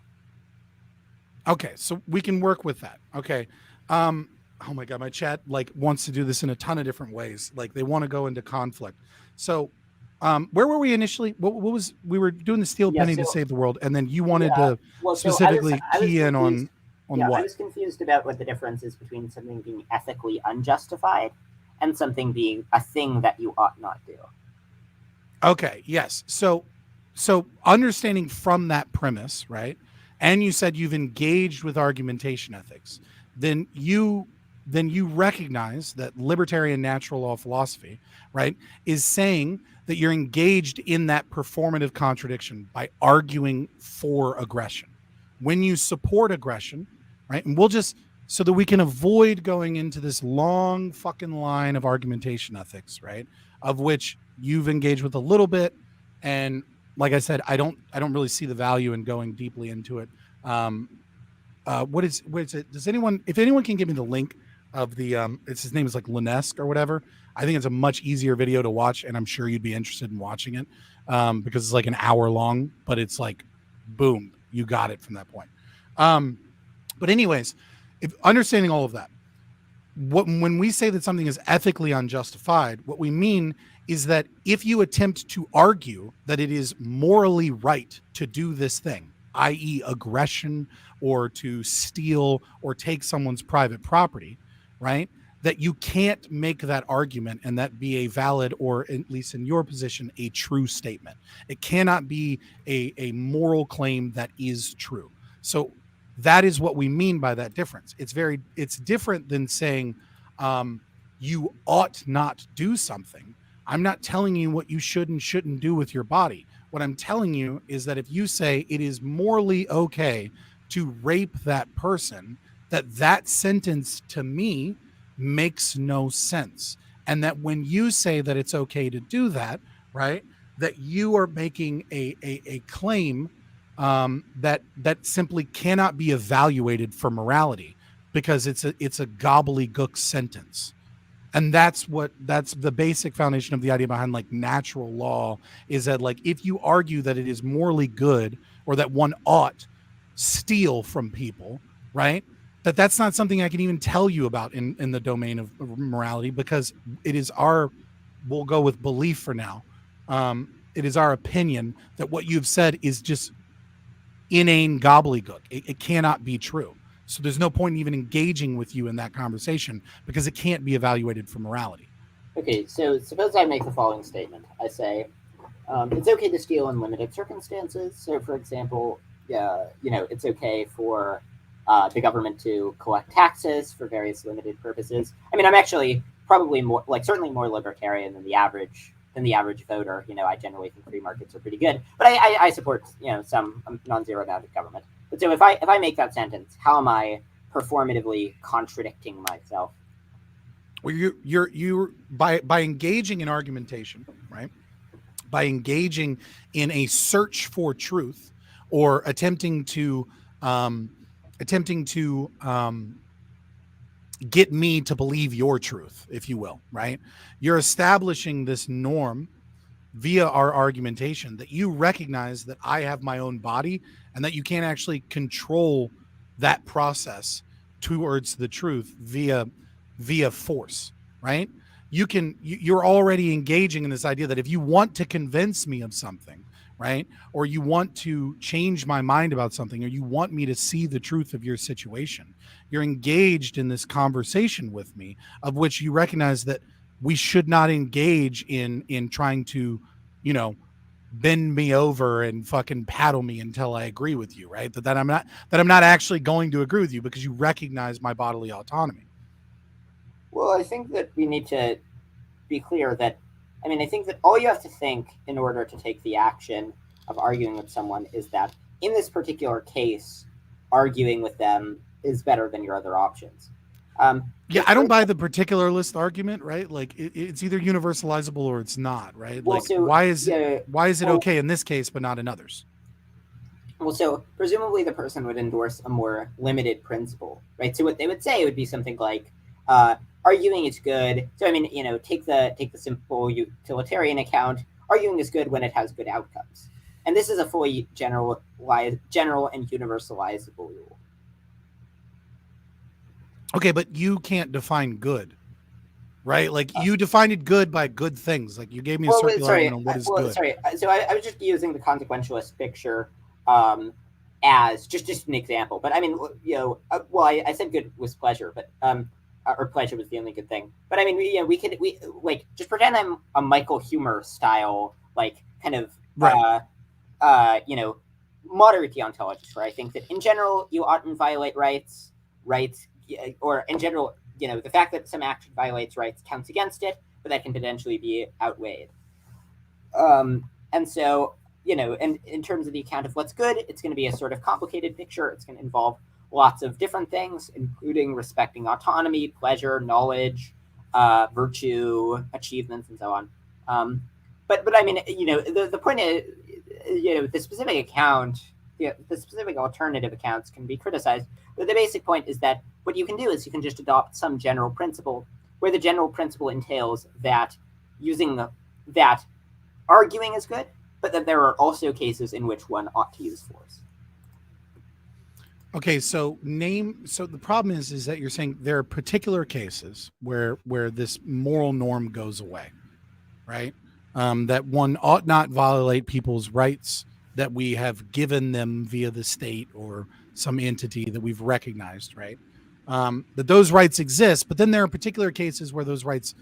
Okay, so we can work with that. Okay. Oh my God, my chat like wants to do this in a ton of different ways. Like they want to go into conflict. So where were we initially? What was, we were doing the steel penny to save the world, and then you wanted to specifically key in on what? I was confused about what the difference is between something being ethically unjustified and something being a thing that you ought not do. Okay, yes. So understanding from that premise, right? And you said you've engaged with argumentation ethics, then you recognize that libertarian natural law philosophy, right, is saying that you're engaged in that performative contradiction by arguing for aggression. When you support aggression, right, and we'll just, so that we can avoid going into this long fucking line of argumentation ethics, right, of which you've engaged with a little bit, and like I said, I don't really see the value in going deeply into it. What is it? Does anyone, if anyone can give me the link of the it's, his name is like Lunesque or whatever. I think it's a much easier video to watch, and I'm sure you'd be interested in watching it because it's like an hour long, but it's like, boom, you got it from that point. But anyways, if understanding all of that, when we say that something is ethically unjustified, what we mean is that if you attempt to argue that it is morally right to do this thing, i.e. aggression, or to steal or take someone's private property, right, that you can't make that argument and that be a valid, or at least in your position, a true statement. It cannot be a moral claim that is true. So that is what we mean by that difference. It's different than saying you ought not do something. I'm not telling you what you should and shouldn't do with your body. What I'm telling you is that if you say it is morally okay to rape that person, that sentence to me makes no sense. And that when you say that it's okay to do that, right, that you are making a claim that simply cannot be evaluated for morality because it's a gobbledygook sentence. And that's the basic foundation of the idea behind like natural law, is that like if you argue that it is morally good or that one ought steal from people, right? That's not something I can even tell you about in the domain of morality, because it is we'll go with belief for now. It is our opinion that what you've said is just inane gobbledygook. It cannot be true. So there's no point in even engaging with you in that conversation because it can't be evaluated for morality. Okay, so suppose I make the following statement. I say, it's okay to steal in limited circumstances. So, for example, it's okay for the government to collect taxes for various limited purposes. I mean, I'm actually probably certainly more libertarian than the average voter. I generally think free markets are pretty good, but I support some non-zero amount of government. But so if I make that sentence, how am I performatively contradicting myself? Well, you're by engaging in argumentation, right? By engaging in a search for truth, or attempting to get me to believe your truth, if you will, right? You're establishing this norm via our argumentation that you recognize that I have my own body and that you can't actually control that process towards the truth via force, right? You're already engaging in this idea that if you want to convince me of something, right, or you want to change my mind about something, or you want me to see the truth of your situation, you're engaged in this conversation with me, of which you recognize that we should not engage in trying to, bend me over and fucking paddle me until I agree with you, right? That I'm not actually going to agree with you because you recognize my bodily autonomy. Well, I think that we need to be clear that, I think that all you have to think in order to take the action of arguing with someone is that in this particular case, arguing with them is better than your other options. Yeah, I don't buy the particularist argument, right? Like it's either universalizable or it's not, right? Well, like so, why is it okay in this case but not in others? Well, so presumably the person would endorse a more limited principle, right? So what they would say would be something like, arguing is good. So take the simple utilitarian account. Arguing is good when it has good outcomes, and this is a fully general and universalizable rule. Okay, but you can't define good, right? Like you defined it good by good things. Like you gave me a circular argument on what is good. Sorry. So I was just using the consequentialist picture as just an example. But I said good was pleasure, but or pleasure was the only good thing. But we just pretend I'm a Michael Humer style, like kind of right. Moderate deontologist, where I think that in general you oughtn't violate rights, or in general, the fact that some action violates rights counts against it, but that can potentially be outweighed. And so, and in terms of the account of what's good, it's going to be a sort of complicated picture. It's going to involve lots of different things, including respecting autonomy, pleasure, knowledge, virtue, achievements, and so on. But the point is, the specific account, the specific alternative accounts can be criticized. But the basic point is that what you can do is you can just adopt some general principle, where the general principle entails that that arguing is good, but that there are also cases in which one ought to use force. Okay, so the problem is that you're saying there are particular cases where this moral norm goes away, right? That one ought not violate people's rights that we have given them via the state or some entity that we've recognized, right? That those rights exist, but then there are particular cases where those rights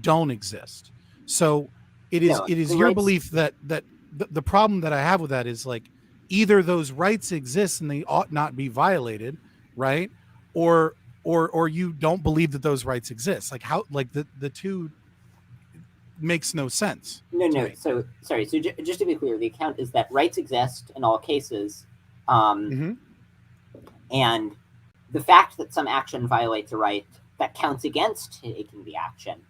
don't exist. So it is your belief that the problem that I have with that is like either those rights exist and they ought not be violated, right? Or you don't believe that those rights exist. Like how, like the two makes no sense. No. So sorry. So just to be clear, the account is that rights exist in all cases, and the fact that some action violates a right, that counts against taking the action.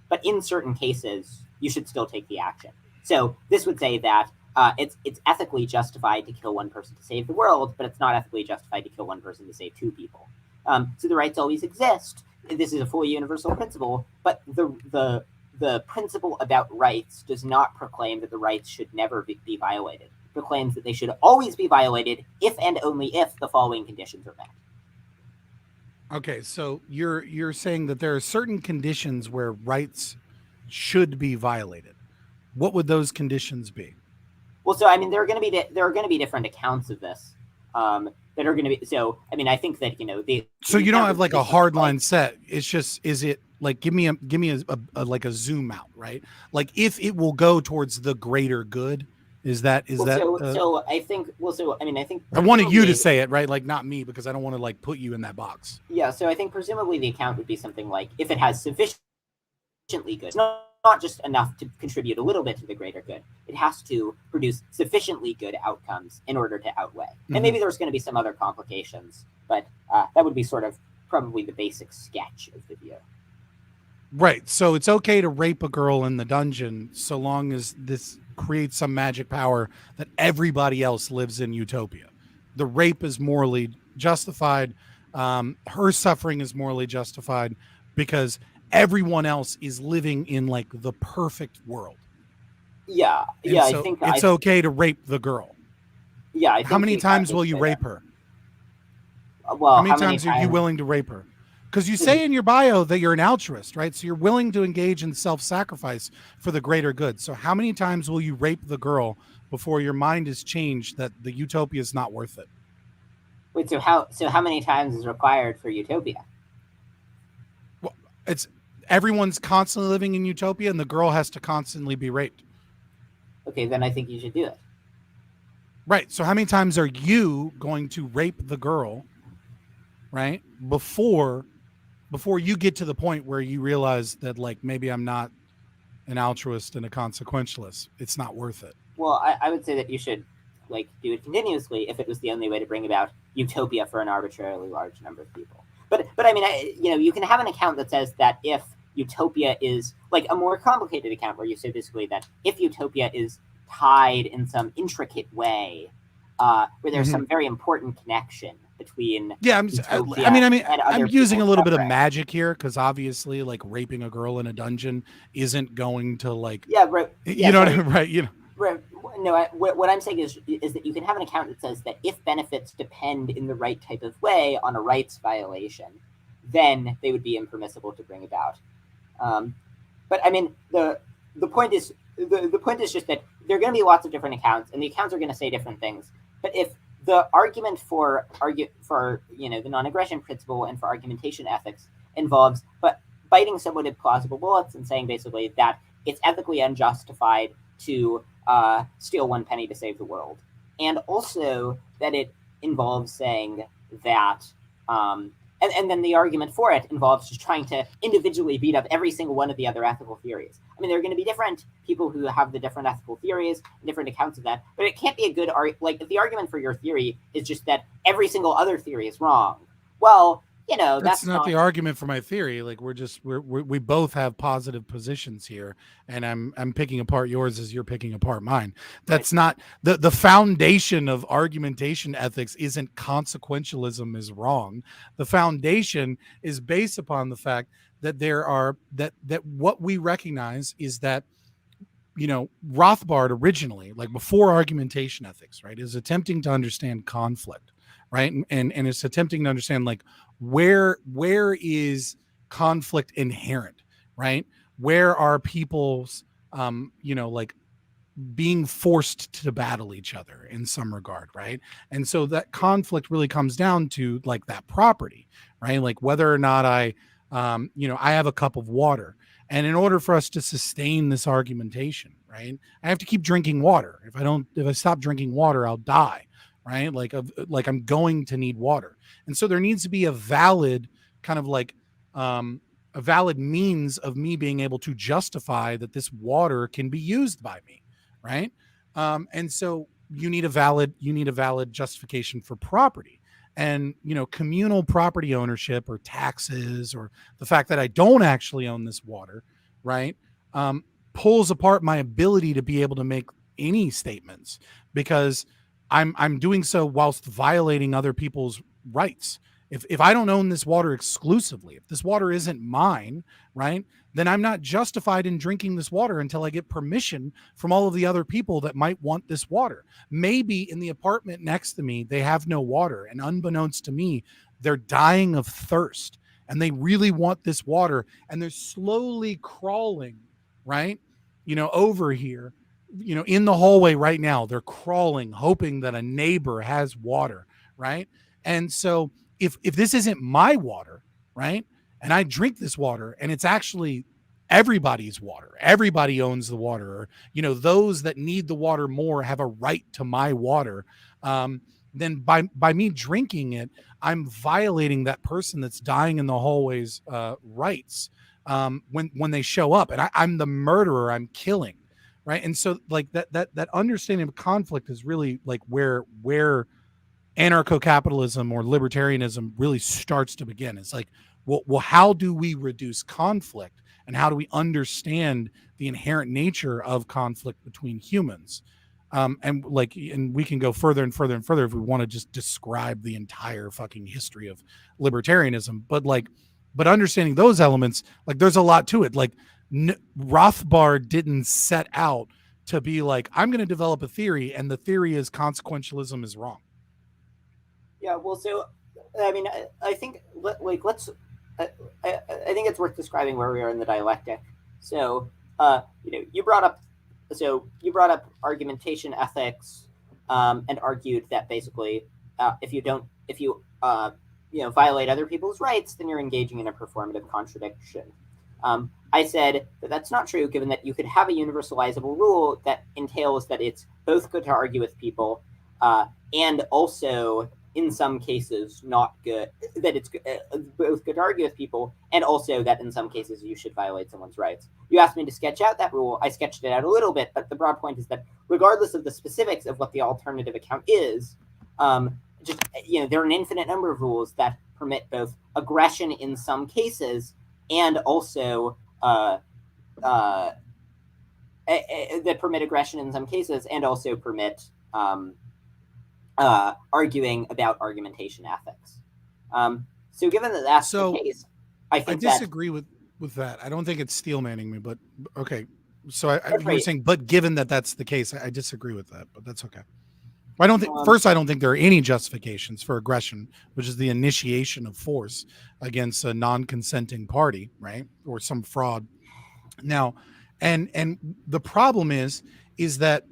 But in certain cases, you should still take the action. So this would say that it's ethically justified to kill one person to save the world, but it's not ethically justified to kill one person to save two people. So the rights always exist. This is a fully universal principle, but the principle about rights does not proclaim that the rights should never be violated. It proclaims that they should always be violated if and only if the following conditions are met. Okay, so you're saying that there are certain conditions where rights should be violated. What would those conditions be? Well, so I mean, there are going to be different accounts of this that are going to be. So I mean, I think that So you don't have like a hard line set. It's just, is it like, give me a like a zoom out, right? Like if it will go towards the greater good. Is that so I think I think I wanted you to say it, right? Like not me, because I don't want to like put you in that box. Yeah, so I think presumably the account would be something like, if it has sufficiently good, not just enough to contribute a little bit to the greater good, it has to produce sufficiently good outcomes in order to outweigh. Mm-hmm. And maybe there's going to be some other complications, but that would be sort of probably the basic sketch of the view. Right. So it's okay to rape a girl in the dungeon so long as this creates some magic power that everybody else lives in utopia. The rape is morally justified. Her suffering is morally justified because everyone else is living in like the perfect world. Yeah. And yeah. So I think it's okay to rape the girl. Yeah. How many times will you rape her? Well, how many times are you willing to rape her? Because you say in your bio that you're an altruist, right? So you're willing to engage in self-sacrifice for the greater good. So how many times will you rape the girl before your mind is changed that the utopia is not worth it? Wait, so how many times is required for utopia? Well, it's everyone's constantly living in utopia, and the girl has to constantly be raped. Okay, then I think you should do it. Right. So how many times are you going to rape the girl, right? Before you get to the point where you realize that like maybe I'm not an altruist and a consequentialist, it's not worth it. Well, I would say that you should like do it continuously if it was the only way to bring about utopia for an arbitrarily large number of people. But I mean, you can have an account that says that if utopia is like a more complicated account where you say basically that if utopia is tied in some intricate way, where there's some very important connection between I'm using a little bit of magic here because obviously like raping a girl in a dungeon isn't going to like No, what I'm saying is that you can have an account that says that if benefits depend in the right type of way on a rights violation, then they would be impermissible to bring about. But I mean the point is just that there are going to be lots of different accounts, and the accounts are going to say different things. But if the argument for the non-aggression principle and for argumentation ethics involves biting someone with plausible bullets and saying basically that it's ethically unjustified to steal 1 penny to save the world, and also that it involves saying that and then the argument for it involves just trying to individually beat up every single one of the other ethical theories. I mean, there are going to be different people who have the different ethical theories and different accounts of that, but it can't be a good like if the argument for your theory is just that every single other theory is wrong. Well, that's not the argument for my theory. Like we both have positive positions here, and I'm picking apart yours as you're picking apart mine. That's right. Not the foundation of argumentation ethics isn't consequentialism is wrong. The foundation is based upon the fact that that what we recognize is that Rothbard originally, like before argumentation ethics, right, is attempting to understand conflict, right, and it's attempting to understand like where is conflict inherent, right? Where are people's like being forced to battle each other in some regard, right? And so that conflict really comes down to like that property, right? Like whether or not I have a cup of water, and in order for us to sustain this argumentation, right, I have to keep drinking water. If I stop drinking water, I'll die, right? Like I'm going to need water. And so there needs to be a valid kind of like a valid means of me being able to justify that this water can be used by me, right? And so you need a valid justification for property. And communal property ownership or taxes or the fact that I don't actually own this water, right, pulls apart my ability to be able to make any statements, because I'm doing so whilst violating other people's rights. If I don't own this water exclusively, if this water isn't mine, right, then I'm not justified in drinking this water until I get permission from all of the other people that might want this water. Maybe in the apartment next to me, they have no water, and unbeknownst to me, they're dying of thirst and they really want this water, and they're slowly crawling, right, over here, in the hallway right now. They're crawling, hoping that a neighbor has water, right? And so if this isn't my water, right, and I drink this water, and it's actually everybody's water, everybody owns the water, or those that need the water more have a right to my water, then by me drinking it, I'm violating that person that's dying in the hallways rights when they show up, and I'm the murderer. I'm killing, right? And so like that understanding of conflict is really like where anarcho-capitalism or libertarianism really starts to begin. It's like, well, how do we reduce conflict, and how do we understand the inherent nature of conflict between humans? And we can go further and further and further if we want to just describe the entire fucking history of libertarianism. But understanding those elements, like, there's a lot to it. Like, Rothbard didn't set out to be like, I'm going to develop a theory, and the theory is consequentialism is wrong. Yeah, well, so I mean, I think let's. I think it's worth describing where we are in the dialectic. So, you brought up argumentation ethics, and argued that basically, if you violate other people's rights, then you're engaging in a performative contradiction. I said that that's not true, given that you could have a universalizable rule that entails that it's both good to argue with people, and also, in some cases, not good, that it's both good to argue with people, and also that in some cases you should violate someone's rights. You asked me to sketch out that rule. I sketched it out a little bit, but the broad point is that regardless of the specifics of what the alternative account is, there are an infinite number of rules that permit both aggression in some cases and also that permit aggression in some cases and also permit arguing about argumentation ethics. So given that that's the case, I disagree with that. I don't think it's steel manning me, but okay. So you were saying, but given that that's the case, I disagree with that, but that's okay. I don't think I don't think there are any justifications for aggression, which is the initiation of force against a non-consenting party, right, or some fraud. Now, and the problem is that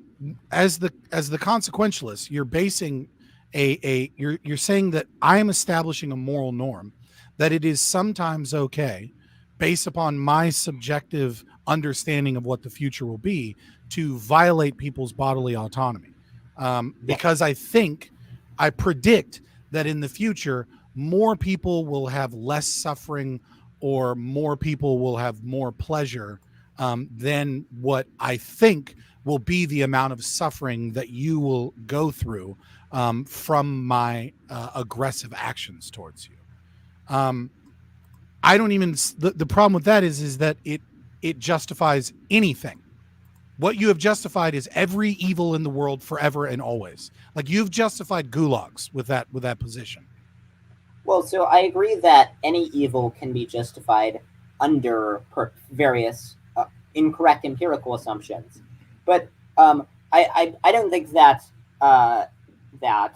as the consequentialist, you're basing you're saying that I am establishing a moral norm, that it is sometimes okay, based upon my subjective understanding of what the future will be, to violate people's bodily autonomy. Because I predict that in the future, more people will have less suffering, or more people will have more pleasure than what I think will be the amount of suffering that you will go through from my aggressive actions towards you. I don't even, the problem with that is that it justifies anything. What you have justified is every evil in the world forever and always. Like, you've justified gulags with that position. Well, so I agree that any evil can be justified under various incorrect empirical assumptions, but I don't think that that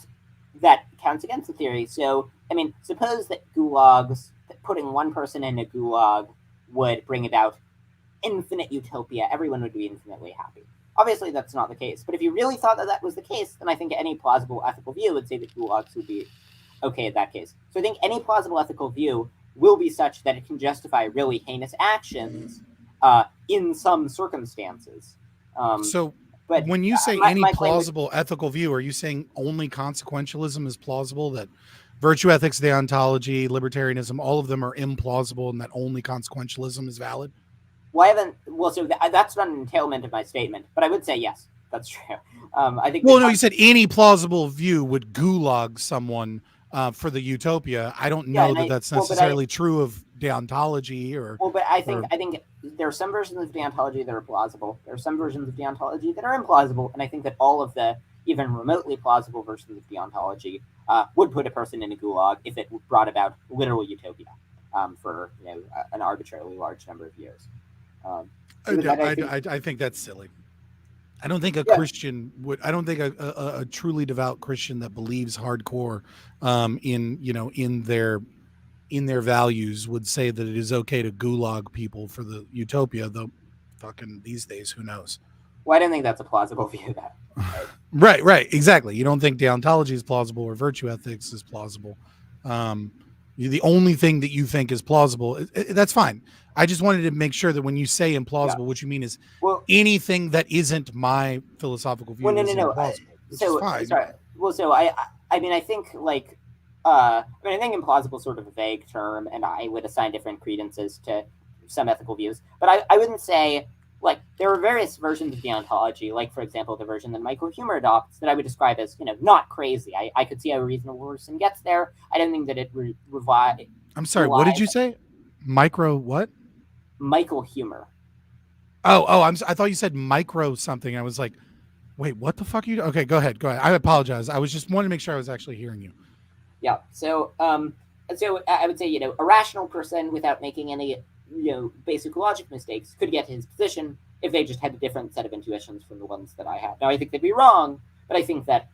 counts against the theory. So, I mean, suppose that putting one person in a gulag would bring about infinite utopia. Everyone would be infinitely happy. Obviously, that's not the case. But if you really thought that was the case, then I think any plausible ethical view would say that gulags would be okay in that case. So I think any plausible ethical view will be such that it can justify really heinous actions in some circumstances. But when you say any plausible ethical view, are you saying only consequentialism is plausible, that virtue ethics, deontology, libertarianism, all of them are implausible, and that only consequentialism is valid? So that's not an entailment of my statement, but I would say yes, that's true. I think. Well, no, you said any plausible view would gulag someone for the utopia. I don't know that's necessarily true of deontology or. Well, but I think there are some versions of deontology that are plausible. There are some versions of deontology that are implausible, and I think that all of the even remotely plausible versions of deontology would put a person in a gulag if it brought about literal utopia for an arbitrarily large number of years. I think that's silly. I don't think a Yeah. Christian would. I don't think a truly devout Christian that believes hardcore in their values would say that it is okay to gulag people for the utopia. Though, fucking these days, who knows? Well, I don't think that's a plausible view. That right, exactly. You don't think deontology is plausible or virtue ethics is plausible. The only thing that you think is plausible, that's fine. I just wanted to make sure that when you say implausible, what you mean is anything that isn't my philosophical view. Well, no. So fine. Sorry. Well, so I mean, I think I think implausible is sort of a vague term, and I would assign different credences to some ethical views. But I wouldn't say there are various versions of deontology, like for example the version that Michael Huemer adopts that I would describe as not crazy. I could see how a reasonable person gets there. I don't think that it I'm sorry. What did you say? Micro what? Michael Huemer. I thought you said micro something. I was like, wait, what the fuck are you? Okay, go ahead. I apologize. I was just wanting to make sure I was actually hearing you. Yeah. So I would say a rational person without making any basic logic mistakes could get to his position if they just had a different set of intuitions from the ones that I have. Now I think they'd be wrong, but I think that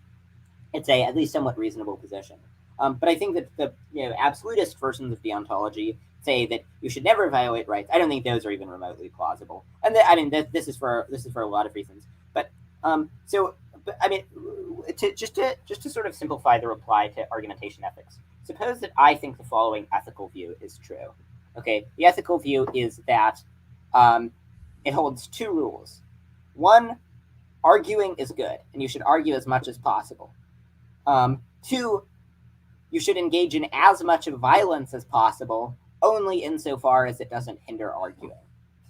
it's a at least somewhat reasonable position. But I think that the absolutist versions of deontology say that you should never violate rights. I don't think those are even remotely plausible. And this is for a lot of reasons. But just to sort of simplify the reply to argumentation ethics, suppose that I think the following ethical view is true. Okay, the ethical view is that it holds two rules. One, arguing is good, and you should argue as much as possible. Two, you should engage in as much of violence as possible, only insofar as it doesn't hinder arguing.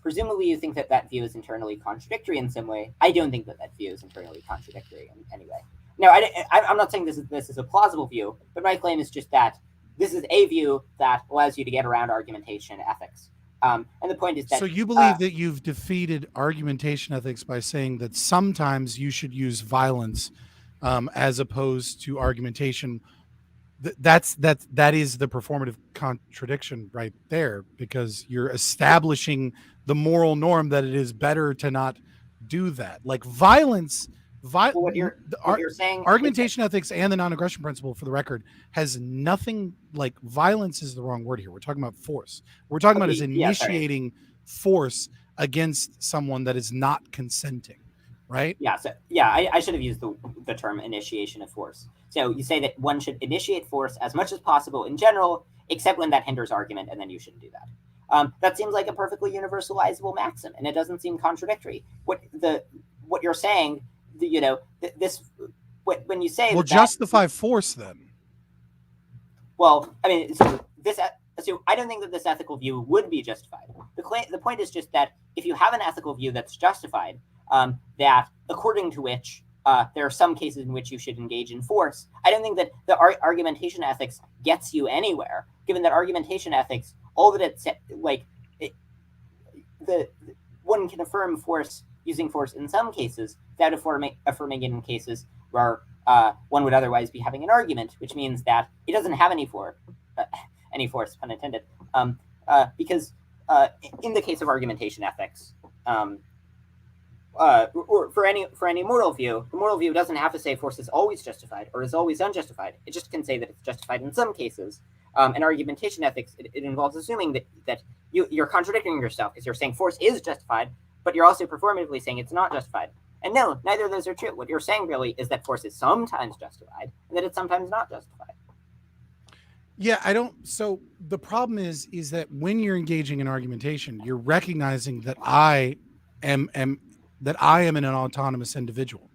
Presumably you think that view is internally contradictory in some way. I don't think that view is internally contradictory in any way. Now, I'm not saying this is a plausible view, but my claim is just that this is a view that allows you to get around argumentation ethics. And the point is that... So you believe that you've defeated argumentation ethics by saying that sometimes you should use violence as opposed to argumentation. That is the performative contradiction right there, because you're establishing the moral norm that it is better to not do that. Like violence... what you're saying, argumentation ethics and the non-aggression principle, for the record, has nothing like violence is the wrong word here. We're talking about force. We're talking about is initiating force against someone that is not consenting, right? Yeah. So I should have used the term initiation of force. So you say that one should initiate force as much as possible in general, except when that hinders argument, and then you shouldn't do that. That seems like a perfectly universalizable maxim, and it doesn't seem contradictory. What you're saying. When you say justify force then. Well, I mean, so I don't think that this ethical view would be justified. The point is just that if you have an ethical view that's justified, that according to which there are some cases in which you should engage in force, I don't think that the argumentation ethics gets you anywhere, given that argumentation ethics, all that it's one can affirm force using force in some cases without affirming it in cases where one would otherwise be having an argument, which means that it doesn't have any force, pun intended, because in the case of argumentation ethics, or for any moral view, the moral view doesn't have to say force is always justified or is always unjustified. It just can say that it's justified in some cases. In argumentation ethics, it involves assuming that you're contradicting yourself, because you're saying force is justified, but you're also performatively saying it's not justified. And no, neither of those are true. What you're saying really is that force is sometimes justified and that it's sometimes not justified. Yeah, so the problem is that when you're engaging in argumentation, you're recognizing that I am an autonomous individual,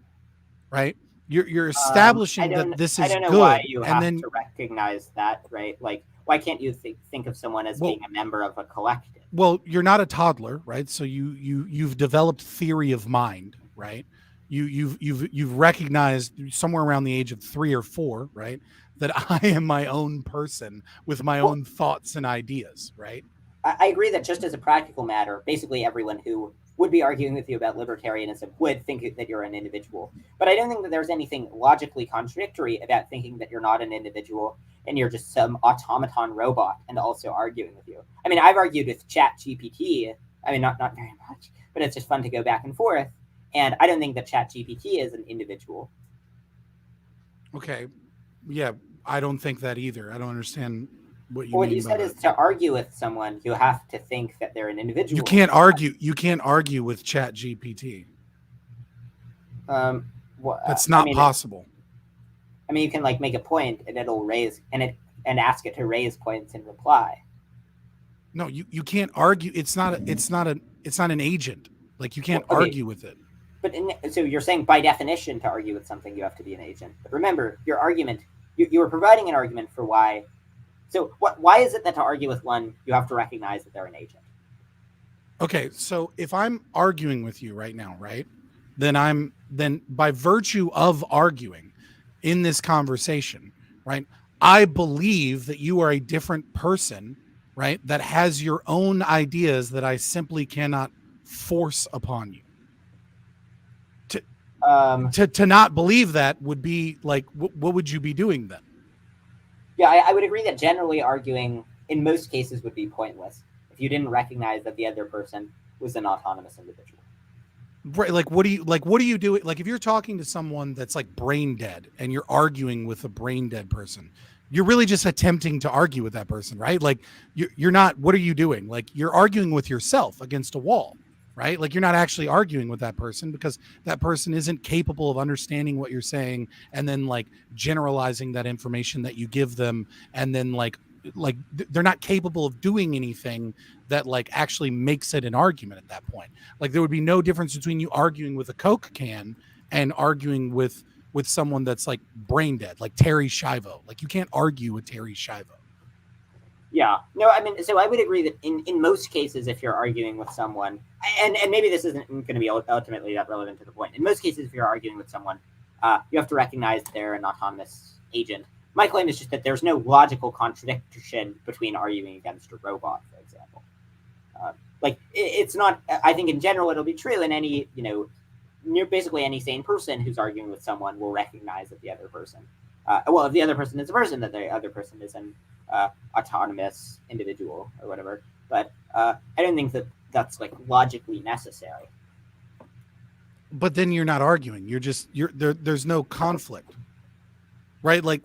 right? You're establishing that this is good. I don't know why you have to recognize that, right? Like, why can't you think of someone as being a member of a collective? Well, you're not a toddler, right? So you've developed theory of mind, right? You've recognized somewhere around the age of 3 or 4, right, that I am my own person with my own thoughts and ideas, right? I agree that just as a practical matter, basically everyone who would be arguing with you about libertarianism would think that you're an individual. But I don't think that there's anything logically contradictory about thinking that you're not an individual and you're just some automaton robot and also arguing with you. I mean, I've argued with ChatGPT. I mean, not very much, but it's just fun to go back and forth. And I don't think that ChatGPT is an individual. Okay. Yeah, I don't think that either. I don't understand what you mean. What you said is to argue with someone, you have to think that they're an individual. You can't argue. You can't argue with ChatGPT. That's not possible. I mean, you can like make a point and it'll raise and ask it to raise points in reply. No, you can't argue. It's not an agent. Like you can't argue with it. But so you're saying by definition to argue with something you have to be an agent. But remember, your argument, you were providing an argument for why. So why is it that to argue with one, you have to recognize that they're an agent? Okay, so if I'm arguing with you right now, right, then by virtue of arguing in this conversation, right, I believe that you are a different person, right, that has your own ideas that I simply cannot force upon you. To not believe that would be like, what would you be doing then? Yeah, I would agree that generally arguing in most cases would be pointless if you didn't recognize that the other person was an autonomous individual. Right. Like, what do you do? Like, if you're talking to someone that's like brain dead and you're arguing with a brain dead person, you're really just attempting to argue with that person, right? Like you're not, what are you doing? Like you're arguing with yourself against a wall, right? Like you're not actually arguing with that person because that person isn't capable of understanding what you're saying and then like generalizing that information that you give them. And then like they're not capable of doing anything that like actually makes it an argument at that point. Like there would be no difference between you arguing with a Coke can and arguing with someone that's like brain dead, like Terry Schiavo. Like you can't argue with Terry Schiavo. Yeah, no, I mean, so I would agree that in most cases, if you're arguing with someone, and maybe this isn't going to be ultimately that relevant to the point. In most cases, if you're arguing with someone, you have to recognize they're an autonomous agent. My claim is just that there's no logical contradiction between arguing against a robot, for example. Like it's not. I think in general it'll be true in any basically any sane person who's arguing with someone will recognize that the other person, if the other person is a person, that the other person is an autonomous individual or whatever. But I don't think that that's like logically necessary. But then you're not arguing. You're there's no conflict, right? Like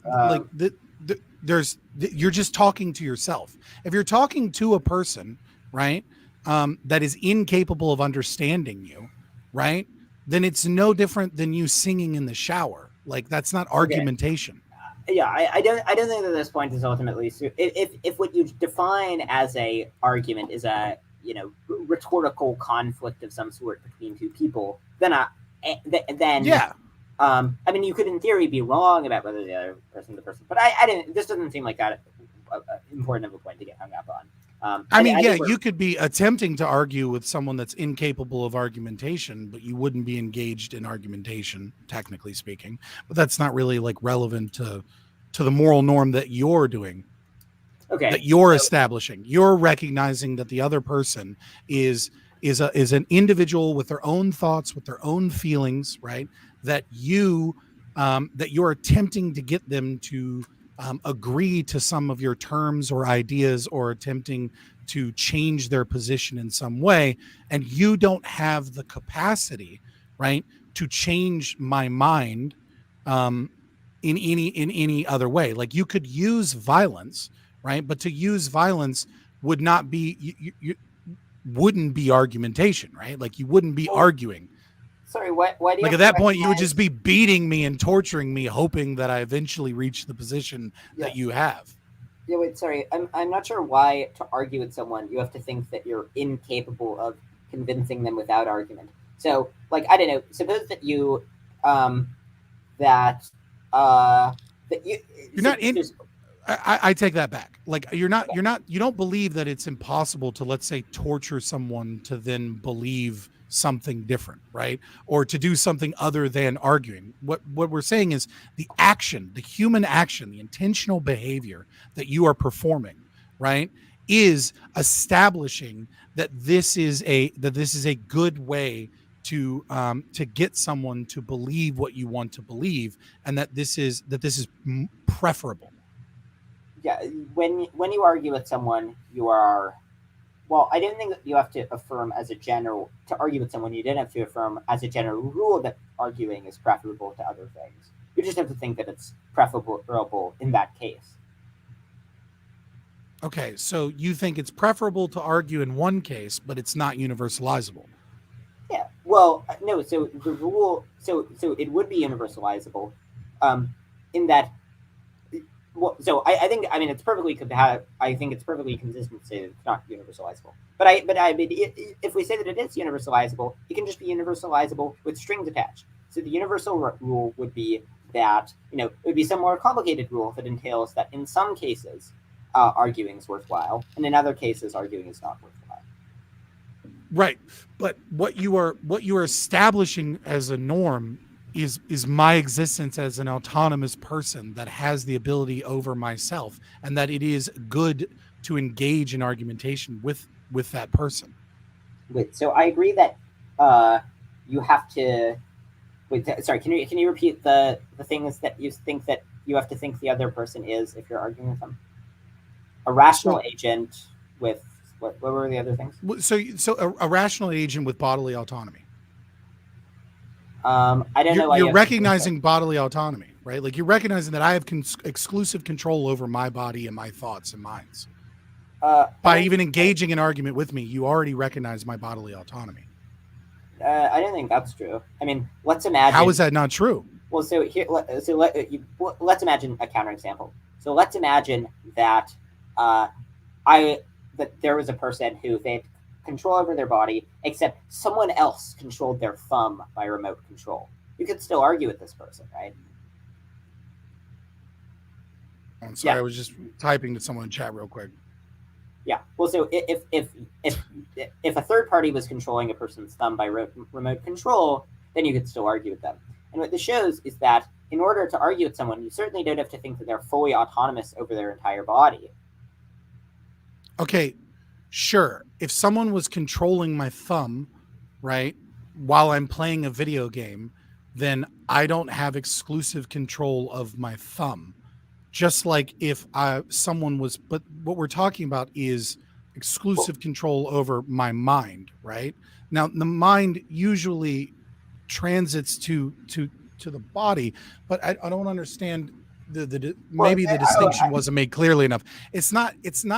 you're just talking to yourself. If you're talking to a person, right, that is incapable of understanding you, right, then it's no different than you singing in the shower. Like that's not argumentation. Yeah, I don't think that this point is ultimately if what you define as a argument is a rhetorical conflict of some sort between two people, then yeah. I mean, you could in theory be wrong about whether the other person is the person, but I didn't. This doesn't seem like that important of a point to get hung up on. You could be attempting to argue with someone that's incapable of argumentation, but you wouldn't be engaged in argumentation, technically speaking. But that's not really like relevant to the moral norm that you're doing. Okay. That you're establishing. You're recognizing that the other person is an individual with their own thoughts, with their own feelings, right? That you're attempting to get them to agree to some of your terms or ideas, or attempting to change their position in some way, and you don't have the capacity, right, to change my mind in any other way. Like you could use violence, right, but to use violence would not be you wouldn't be argumentation, right? Like you wouldn't be arguing. Sorry, why do you like at that point you would just be beating me and torturing me, hoping that I eventually reach the position that you have. Yeah, wait, sorry. I'm not sure why to argue with someone you have to think that you're incapable of convincing them without argument. So, like, I don't know. Suppose that you you're not in. I take that back. Like you don't believe that it's impossible to, let's say, torture someone to then believe something different, right? Or to do something other than arguing. What we're saying is the action, the human action, the intentional behavior that you are performing, right, is establishing that this is a good way to get someone to believe what you want to believe, and that this is preferable. Yeah, when you argue with someone, you are, well, I didn't think that you have to affirm as a general, to argue with someone, you didn't have to affirm as a general rule that arguing is preferable to other things. You just have to think that it's preferable in that case. Okay, so you think it's preferable to argue in one case, but it's not universalizable. Yeah, well, no, so the rule, so it would be universalizable, in that, well, so I think, I mean, it's perfectly I think it's perfectly consistent to say that it's not universalizable. But I mean, if we say that it is universalizable, it can just be universalizable with strings attached. So the universal rule would be that, it would be some more complicated rule that entails that in some cases, arguing is worthwhile, and in other cases, arguing is not worthwhile. Right, but what you are establishing as a norm is my existence as an autonomous person that has the ability over myself, and that it is good to engage in argumentation with that person. Wait, so I agree that you have to. Wait, sorry. Can you repeat the things that you think that you have to think the other person is if you're arguing with them? A rational agent with what were the other things? So a rational agent with bodily autonomy. I don't know why you're recognizing bodily autonomy, right? Like you're recognizing that I have exclusive control over my body and my thoughts and minds. By even engaging an argument with me, you already recognize my bodily autonomy. I don't think that's true. I mean, let's imagine. How is that not true? Well, so here, let's imagine a counterexample. So let's imagine that that there was a person who they had control over their body, except someone else controlled their thumb by remote control. You could still argue with this person, right? I'm sorry, I was just typing to someone in chat real quick. Yeah. Well, so if a third party was controlling a person's thumb by remote control, then you could still argue with them. And what this shows is that in order to argue with someone, you certainly don't have to think that they're fully autonomous over their entire body. Okay, sure. If someone was controlling my thumb, right, while I'm playing a video game, then I don't have exclusive control of my thumb. Just like if someone was, but what we're talking about is exclusive control over my mind, right? Now, the mind usually transits to the body, but I don't understand maybe the distinction wasn't made clearly enough. It's not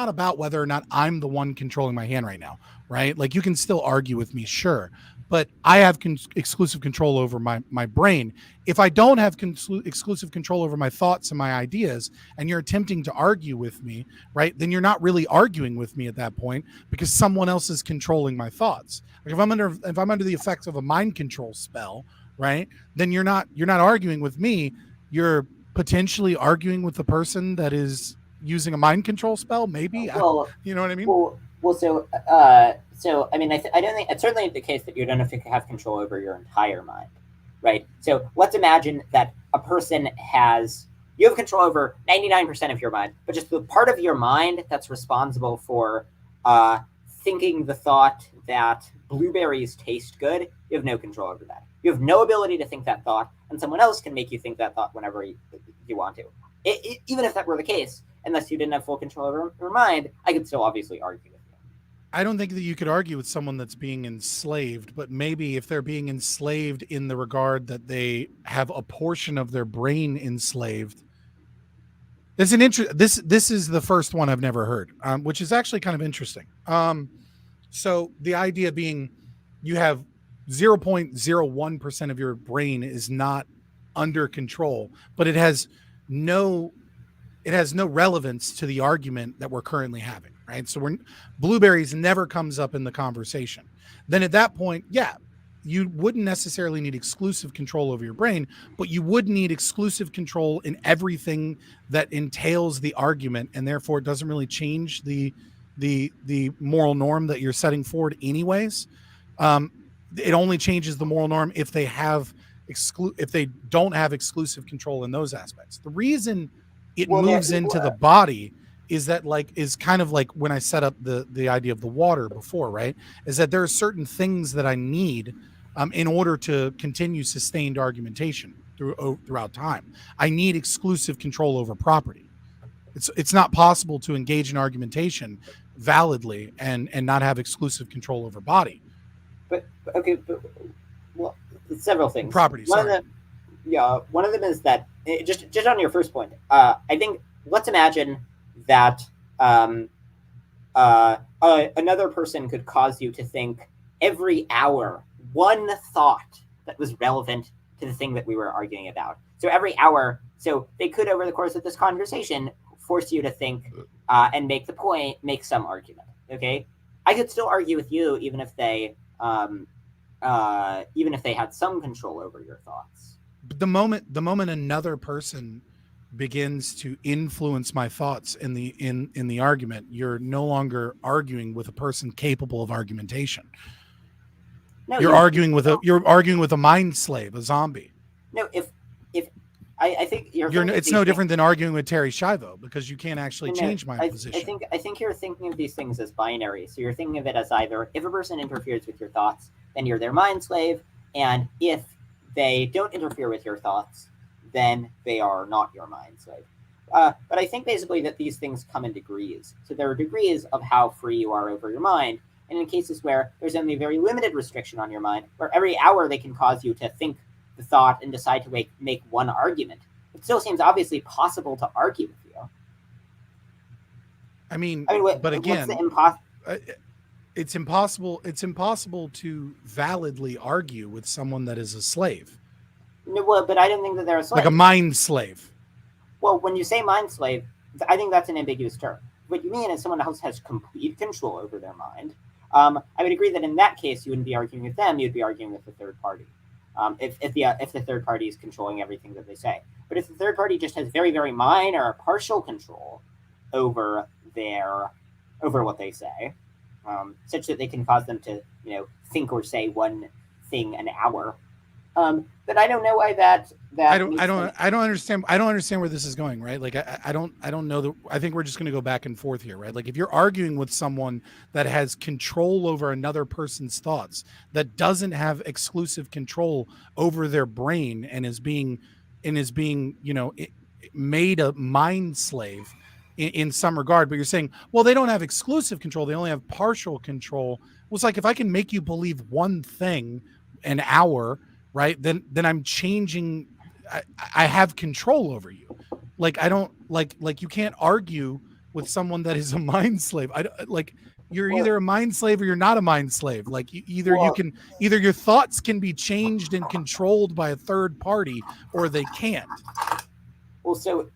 about whether or not I'm the one controlling my hand right now, right? Like you can still argue with me, sure, but I have exclusive control over my brain. If I don't have exclusive control over my thoughts and my ideas, and you're attempting to argue with me, right, then you're not really arguing with me at that point because someone else is controlling my thoughts. Like if I'm under the effects of a mind control spell, right, then you're not arguing with me. You're potentially arguing with the person that is using a mind control spell, maybe. Well, you know what I mean? Well, so I mean, I don't think it's certainly the case that you don't have to have control over your entire mind, right? So let's imagine that a person you have control over 99% of your mind, but just the part of your mind that's responsible for thinking the thought that blueberries taste good, you have no control over that. You have no ability to think that thought, and someone else can make you think that thought whenever you want to. Even if that were the case, unless you didn't have full control over your mind, I could still obviously argue with you. I don't think that you could argue with someone that's being enslaved, but maybe if they're being enslaved in the regard that they have a portion of their brain enslaved. This is the first one I've never heard, which is actually kind of interesting. So the idea being you have 0.01% of your brain is not under control, but it has no relevance to the argument that we're currently having, right? So blueberries never comes up in the conversation. Then at that point, yeah, you wouldn't necessarily need exclusive control over your brain, but you would need exclusive control in everything that entails the argument, and therefore it doesn't really change the moral norm that you're setting forward anyways. It only changes the moral norm if they don't have exclusive control in those aspects. The reason it moves into the body is kind of like when I set up the idea of the water before, right? Is that there are certain things that I need in order to continue sustained argumentation throughout time. I need exclusive control over property. It's not possible to engage in argumentation validly and not have exclusive control over body. But okay, but well, several things. Property. Sorry. One of them is that just on your first point. I think let's imagine that another person could cause you to think every hour one thought that was relevant to the thing that we were arguing about. So every hour, so they could over the course of this conversation force you to think and make the point, make some argument. Okay, I could still argue with you even if they had some control over your thoughts. But the moment another person begins to influence my thoughts in the argument, you're no longer arguing with a person capable of argumentation. No, you're arguing with a mind slave, a zombie. No, if I think it's no different than arguing with Terry Schiavo because you can't actually change my position. I think you're thinking of these things as binary. So you're thinking of it as either if a person interferes with your thoughts, then you're their mind slave, and if they don't interfere with your thoughts, then they are not your mind slave. But I think basically that these things come in degrees. So there are degrees of how free you are over your mind. And in cases where there's only a very limited restriction on your mind, where every hour they can cause you to think the thought and decide to make one argument, it still seems obviously possible to argue with you. I mean but again, it's impossible. It's impossible to validly argue with someone that is a slave. No, well, but I don't think that they're a slave. Like a mind slave. Well, when you say mind slave, I think that's an ambiguous term. What you mean is someone else has complete control over their mind. I would agree that in that case, you wouldn't be arguing with them. You'd be arguing with the third party. If the third party is controlling everything that they say. But if the third party just has very, very minor partial control over what they say, such that they can cause them to, think or say one thing an hour. But I don't know why that I don't understand where this is going, right? Like I don't know that. I think we're just going to go back and forth here, right? Like if you're arguing with someone that has control over another person's thoughts, that doesn't have exclusive control over their brain and is being made a mind slave in some regard, but you're saying, well, they don't have exclusive control, they only have partial control. Well, it's like if I can make you believe one thing an hour, right, then I'm changing. I have control over you. Like I don't like you can't argue with someone that is a mind slave. You're either a mind slave or you're not a mind slave. Like either your thoughts can be changed and controlled by a third party or they can't. Well, so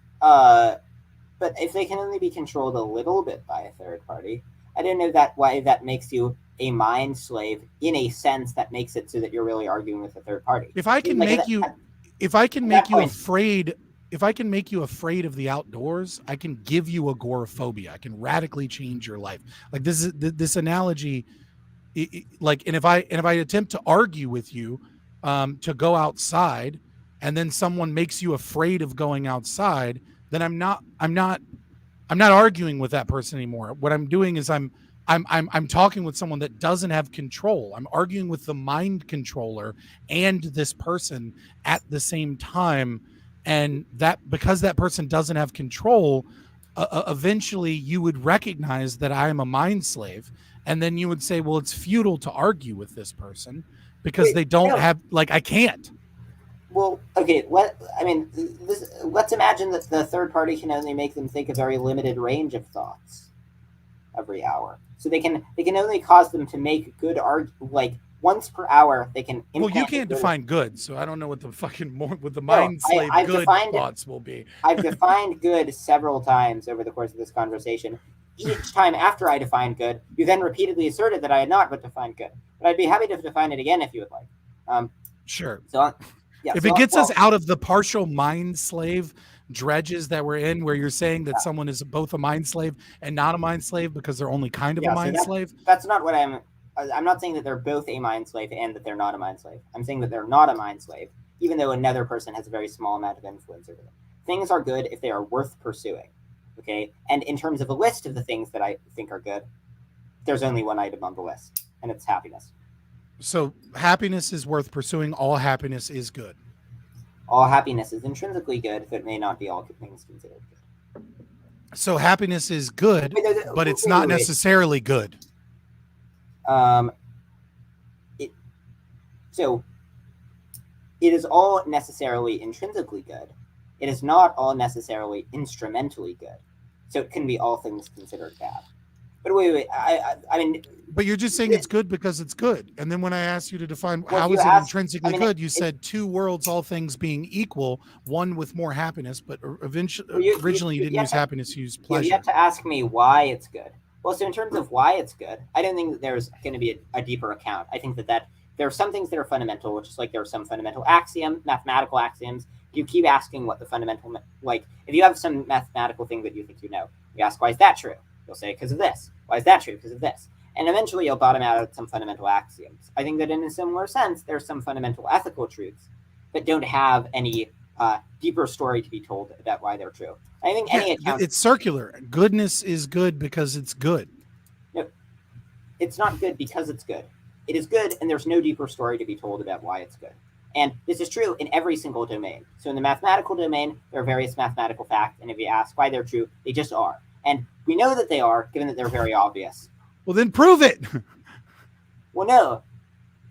but if they can only be controlled a little bit by a third party, I don't know why that makes you a mind slave in a sense that makes it so that you're really arguing with a third party. If I can make you afraid of the outdoors, I can give you agoraphobia. I can radically change your life. Like this analogy, and if I attempt to argue with you to go outside, and then someone makes you afraid of going outside, then I'm not arguing with that person anymore. What I'm doing is I'm talking with someone that doesn't have control. I'm arguing with the mind controller and this person at the same time. And that because that person doesn't have control, eventually you would recognize that I am a mind slave. And then you would say, well, it's futile to argue with this person because they don't have, I can't. Well, okay. Let's imagine that the third party can only make them think a very limited range of thoughts every hour. So they can only cause them to make good once per hour. They can. Well, you can't define good, so I don't know what the mind slave good thoughts will be. I've defined good several times over the course of this conversation. Each time after I defined good, you then repeatedly asserted that I had not defined good. But I'd be happy to define it again if you would like. Sure. So. If it gets us out of the partial mind slave dredges that we're in, where you're saying that someone is both a mind slave and not a mind slave because they're only kind of a mind slave. That's not what I'm not saying that they're both a mind slave and that they're not a mind slave. I'm saying that they're not a mind slave, even though another person has a very small amount of influence over them. Things are good if they are worth pursuing. Okay, and in terms of a list of the things that I think are good, there's only one item on the list, and it's happiness. So happiness is worth pursuing. All happiness is good. All happiness is intrinsically good, but it may not be all things considered good. So happiness is good, but it's not necessarily good. So it is all necessarily intrinsically good. It is not all necessarily instrumentally good. So it can be all things considered bad. But wait. I mean. But you're just saying it's good because it's good. And then when I asked you to define how is it intrinsically good, you said two worlds, all things being equal, one with more happiness. But originally you didn't use happiness, you used pleasure. You have to ask me why it's good. Well, so in terms of why it's good, I don't think that there's going to be a deeper account. I think that there are some things that are fundamental, which is like there are some fundamental mathematical axioms. You keep asking what the fundamental, like if you have some mathematical thing that you think you know, you ask, why is that true? You'll say, because of this. Why is that true? Because of this. And eventually you'll bottom out at some fundamental axioms. I think that in a similar sense, there's some fundamental ethical truths that don't have any deeper story to be told about why they're true. I think any account... It's circular. Goodness is good because it's good. No, it's not good because it's good. It is good, and there's no deeper story to be told about why it's good. And this is true in every single domain. So in the mathematical domain, there are various mathematical facts, and if you ask why they're true, they just are. And we know that they are, given that they're very obvious. Well, then prove it. Well, no.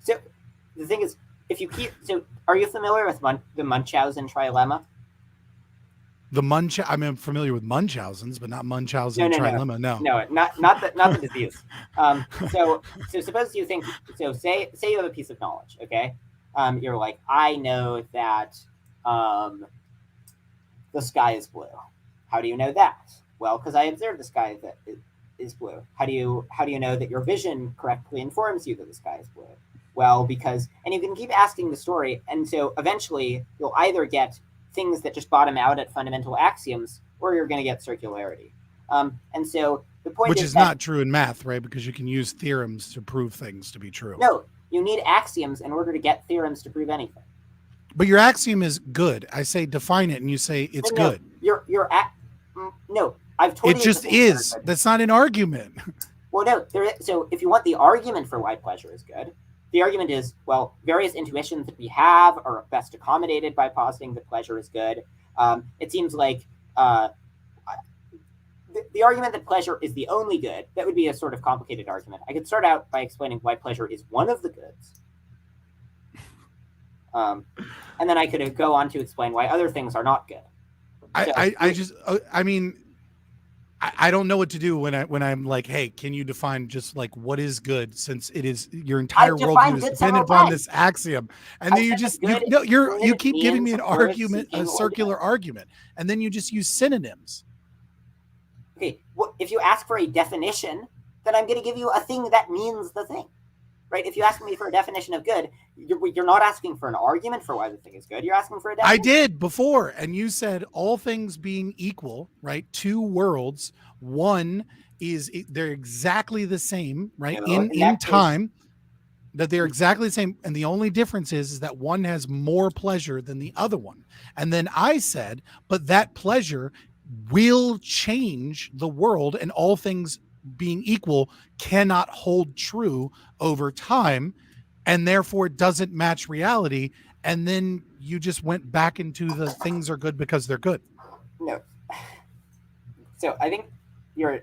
So the thing is, if you keep... So are you familiar with the Munchausen trilemma? I'm familiar with Munchausen's, but not Munchausen trilemma. No, not the disease. So suppose you think... So say you have a piece of knowledge, okay? You're like, I know that the sky is blue. How do you know that? Well, because I observed the sky that is blue. How do you know that your vision correctly informs you that the sky is blue? Well, because, and you can keep asking the story, and so eventually you'll either get things that just bottom out at fundamental axioms, or you're going to get circularity. And so the point which is not true in math, right? Because you can use theorems to prove things to be true. No, you need axioms in order to get theorems to prove anything. But your axiom is good. I say define it, and you say it's good. No, I've told you. It just is. That's not an argument. Well, no. So if you want the argument for why pleasure is good, the argument is, well, various intuitions that we have are best accommodated by positing that pleasure is good. It seems like the argument that pleasure is the only good, that would be a sort of complicated argument. I could start out by explaining why pleasure is one of the goods. And then I could go on to explain why other things are not good. I don't know what to do when I'm like, hey, can you define just like what is good, since it is your entire worldview is dependent upon this axiom, and then you keep giving me an argument, a circular argument, and then you just use synonyms. Okay, well, if you ask for a definition, then I'm going to give you a thing that means the thing. Right? If you ask me for a definition of good, you're not asking for an argument for why the thing is good. You're asking for a definition. I did before, and you said all things being equal, right? Two worlds. One is they're exactly the same, right? In time, that they're exactly the same, and the only difference is that one has more pleasure than the other one. And then I said, but that pleasure will change the world, and all things being equal cannot hold true over time, and therefore it doesn't match reality. And then you just went back into the things are good because they're good. No. So I think your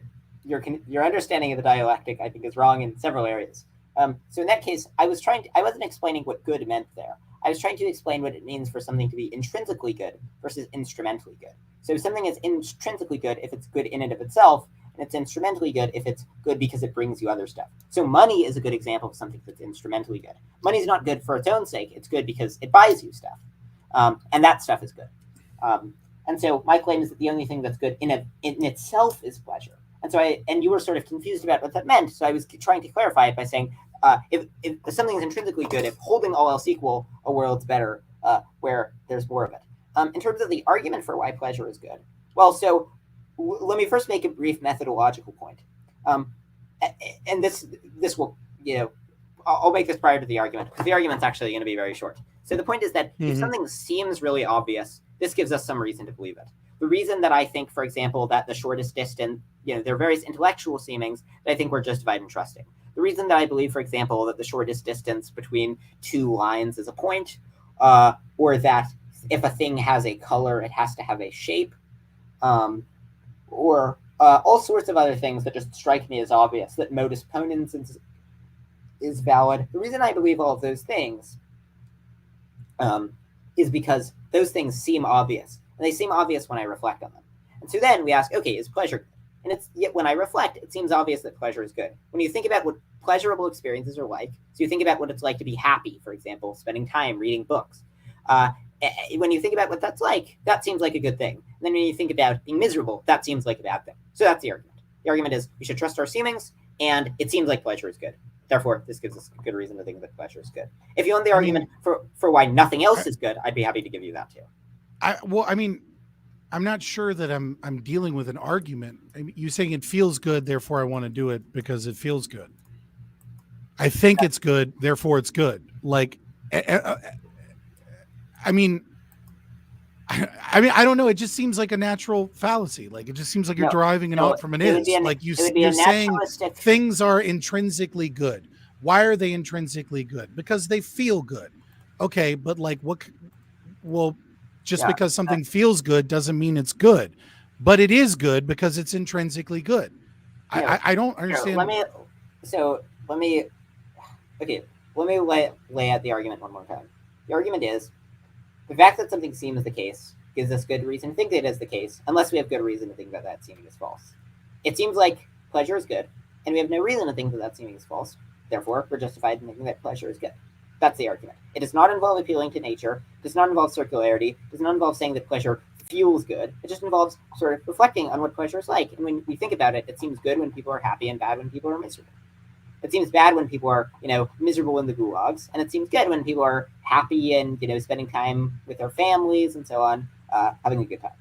understanding of the dialectic, I think, is wrong in several areas. So in that case, I wasn't explaining what good meant there. I was trying to explain what it means for something to be intrinsically good versus instrumentally good. So something is intrinsically good if it's good in and of itself, and it's instrumentally good if it's good because it brings you other stuff. So money is a good example of something that's instrumentally good. Money is not good for its own sake. It's good because it buys you stuff. And that stuff is good. And so my claim is that the only thing that's good in itself is pleasure. And you were sort of confused about what that meant. So I was trying to clarify it by saying, if something is intrinsically good, if holding all else equal, a world's better where there's more of it. In terms of the argument for why pleasure is good, well, so let me first make a brief methodological point. And this will, I'll make this prior to the argument, because the argument's actually going to be very short. So the point is that if something seems really obvious, this gives us some reason to believe it. The reason that I think, for example, that the shortest distance, there are various intellectual seemings that I think we're justified in trusting. The reason that I believe, for example, that the shortest distance between two lines is a point, or that if a thing has a color, it has to have a shape, or all sorts of other things that just strike me as obvious, that modus ponens is valid. The reason I believe all of those things is because those things seem obvious, and they seem obvious when I reflect on them. And so then we ask, okay, is pleasure good? And yet when I reflect, it seems obvious that pleasure is good. When you think about what pleasurable experiences are like, so you think about what it's like to be happy, for example, spending time reading books. When you think about what that's like, that seems like a good thing. And then when you think about being miserable, that seems like a bad thing. So that's the argument. The argument is we should trust our seemings, and it seems like pleasure is good. Therefore, this gives us a good reason to think that pleasure is good. If you want the argument for why nothing else is good, I'd be happy to give you that too. I'm not sure that I'm dealing with an argument. You saying it feels good, therefore I want to do it because it feels good. I think it's good, therefore it's good. Like, I don't know. It just seems like a natural fallacy. Like, it just seems like you're deriving an ought from an is. Like you're saying things are intrinsically good. Why are they intrinsically good? Because they feel good. Okay, but like because something feels good doesn't mean it's good, but it is good because it's intrinsically good. I don't understand. Let me lay out the argument one more time. The argument is the fact that something seems the case gives us good reason to think that it is the case, unless we have good reason to think that that seeming is false. It seems like pleasure is good, and we have no reason to think that that seeming is false. Therefore, we're justified in thinking that pleasure is good. That's the argument. It does not involve appealing to nature, does not involve circularity, does not involve saying that pleasure feels good. It just involves sort of reflecting on what pleasure is like. And when we think about it, it seems good when people are happy and bad when people are miserable. It seems bad when people are, miserable in the gulags, and it seems good when people are happy and, spending time with their families and so on, having a good time.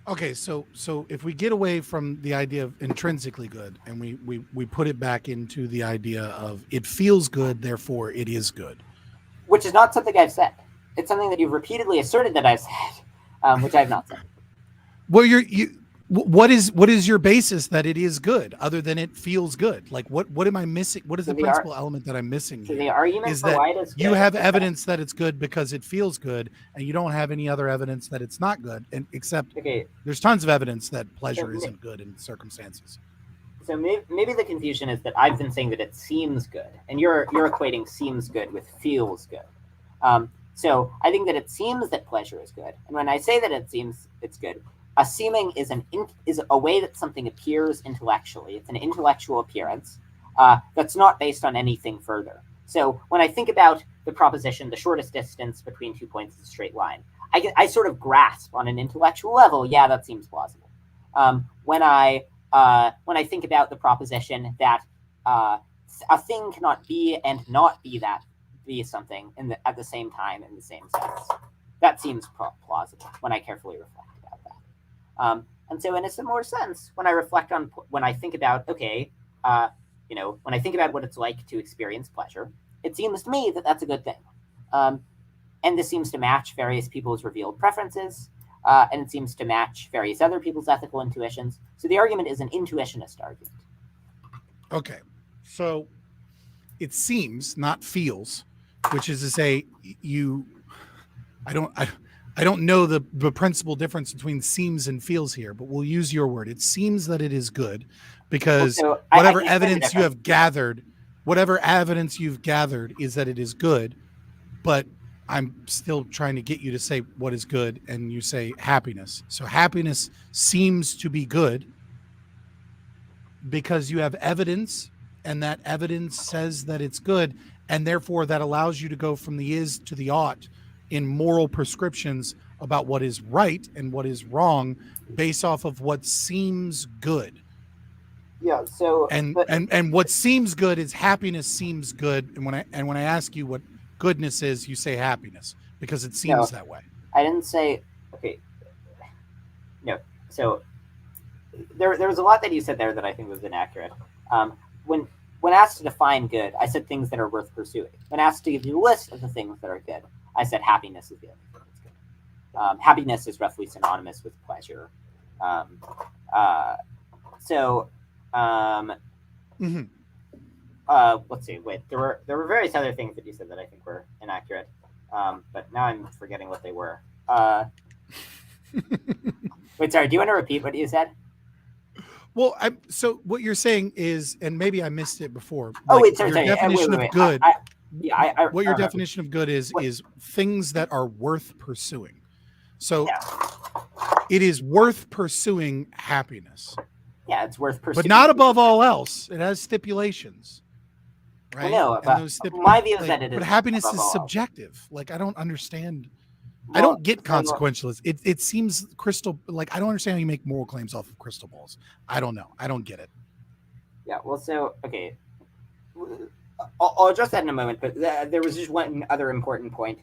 Okay, so if we get away from the idea of intrinsically good and we put it back into the idea of it feels good, therefore it is good. Which is not something I've said. It's something that you've repeatedly asserted that I've said, which I have not said. Well, what is your basis that it is good other than it feels good? Like what am I missing? What is the principal element that I'm missing here? The argument is that you have evidence that it's good because it feels good, and you don't have any other evidence that it's not good, and except there's tons of evidence that pleasure isn't good in circumstances. So maybe the confusion is that I've been saying that it seems good, and you're equating seems good with feels good. So I think that it seems that pleasure is good, and when I say that it seems it's good, a seeming is a way that something appears intellectually. It's an intellectual appearance that's not based on anything further. So when I think about the proposition, the shortest distance between 2 points is a straight line, I sort of grasp on an intellectual level, yeah, that seems plausible. When I think about the proposition that a thing cannot be and not be something at the same time in the same sense, that seems plausible when I carefully reflect about that. And so in a similar sense, when I think about, when I think about what it's like to experience pleasure, it seems to me that that's a good thing. And this seems to match various people's revealed preferences, and it seems to match various other people's ethical intuitions. So the argument is an intuitionist argument. Okay. So it seems, not feels, which is to say I don't know the principal difference between seems and feels here, but we'll use your word. It seems that it is good because whatever evidence you've gathered is that it is good, but I'm still trying to get you to say what is good, and you say happiness. So happiness seems to be good because you have evidence, and that evidence says that it's good, and therefore that allows you to go from the is to the ought in moral prescriptions about what is right and what is wrong based off of what seems good. Yeah. So and what seems good is happiness seems good. And when I ask you what goodness is, you say happiness because it seems that way. I didn't say okay. No. So there was a lot that you said there that I think was inaccurate. When asked to define good, I said things that are worth pursuing. When asked to give you a list of the things that are good, I said happiness is the only thing that's good. Happiness is roughly synonymous with pleasure. Um, uh, so, um, Mm-hmm. let's see. Wait, there were various other things that you said that I think were inaccurate, but now I'm forgetting what they were. Wait, sorry. Do you want to repeat what you said? Well, so what you're saying is, and maybe I missed it before. Oh, Like wait, sorry, your sorry. definition Wait. of good. Yeah, I What your remember. definition of good is What? is things that are worth pursuing. So Yeah, it is worth pursuing happiness, yeah, it's worth but pursuing. not above all else. It has stipulations, I right? know, And but those my view is like, that it but is happiness above is all. subjective. Like I don't understand. I Well, don't get so, consequentialist. It seems crystal. Like I don't understand how you make moral claims off of crystal balls. I don't know. I don't get it. yeah, well, so okay, I'll address that in a moment. But there was just one other important point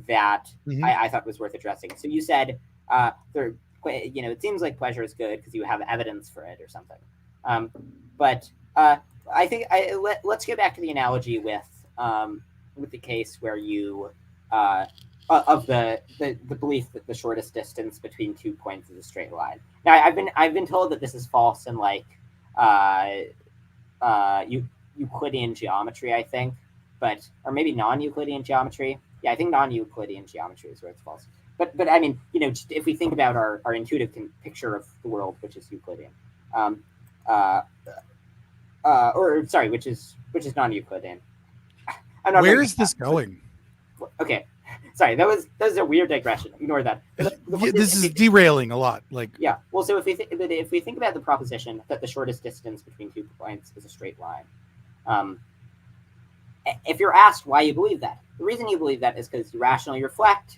that Mm-hmm. I thought was worth addressing. So you said there, it seems like pleasure is good because you have evidence for it or something. But I think let's go back to the analogy with the case where you of the belief that the shortest distance between 2 points is a straight line. Now I've been told that this is false in like Euclidean geometry, I think, or maybe non-Euclidean geometry. Yeah, I think non-Euclidean geometry is where it's false. But I mean, just if we think about our intuitive picture of the world, which is Euclidean, uh, or sorry, which is non-Euclidean. I'm not Where is this going? Okay, sorry, that was a weird digression. Ignore that. This is derailing a lot. Like yeah. Well, so if we think about the proposition that the shortest distance between 2 points is a straight line, if you're asked why you believe that, the reason you believe that is because you rationally reflect.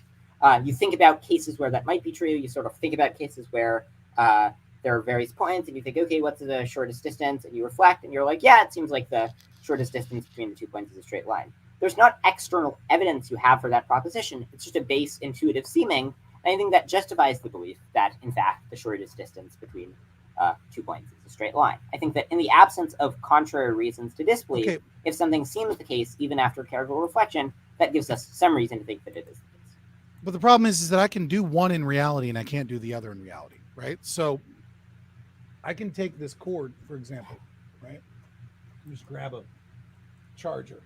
You think about cases where that might be true. You sort of think about cases where there are various points, and you think, okay, what's the shortest distance? And you reflect, and you're like, yeah, it seems like the shortest distance between the 2 points is a straight line. There's not external evidence you have for that proposition. It's just a base intuitive seeming. And I think that justifies the belief that, in fact, the shortest distance between 2 points is a straight line. I think that in the absence of contrary reasons to disbelief, okay. if something seems the case, even after careful reflection, that gives us some reason to think that it is the case. But the problem is that I can do one in reality and I can't do the other in reality, right? So I can take this cord, for example, right? Just grab a charger.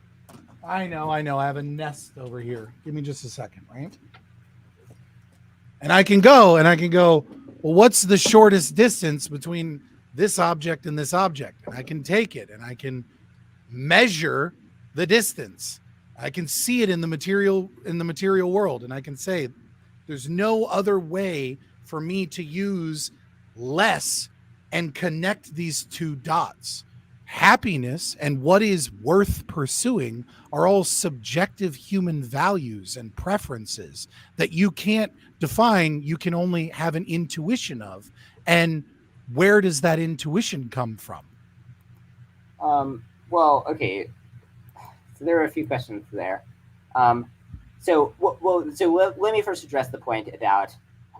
I know. I have a nest over here. Give me just a second, right? And I can go, well, what's the shortest distance between this object and this object? And I can take it and I can measure the distance. I can see it in the material world, and I can say there's no other way for me to use less and connect these two dots. Happiness and what is worth pursuing are all subjective human values and preferences that you can't define. You can only have an intuition of. And where does that intuition come from? Well, okay. So there are a few questions there. So let me first address the point about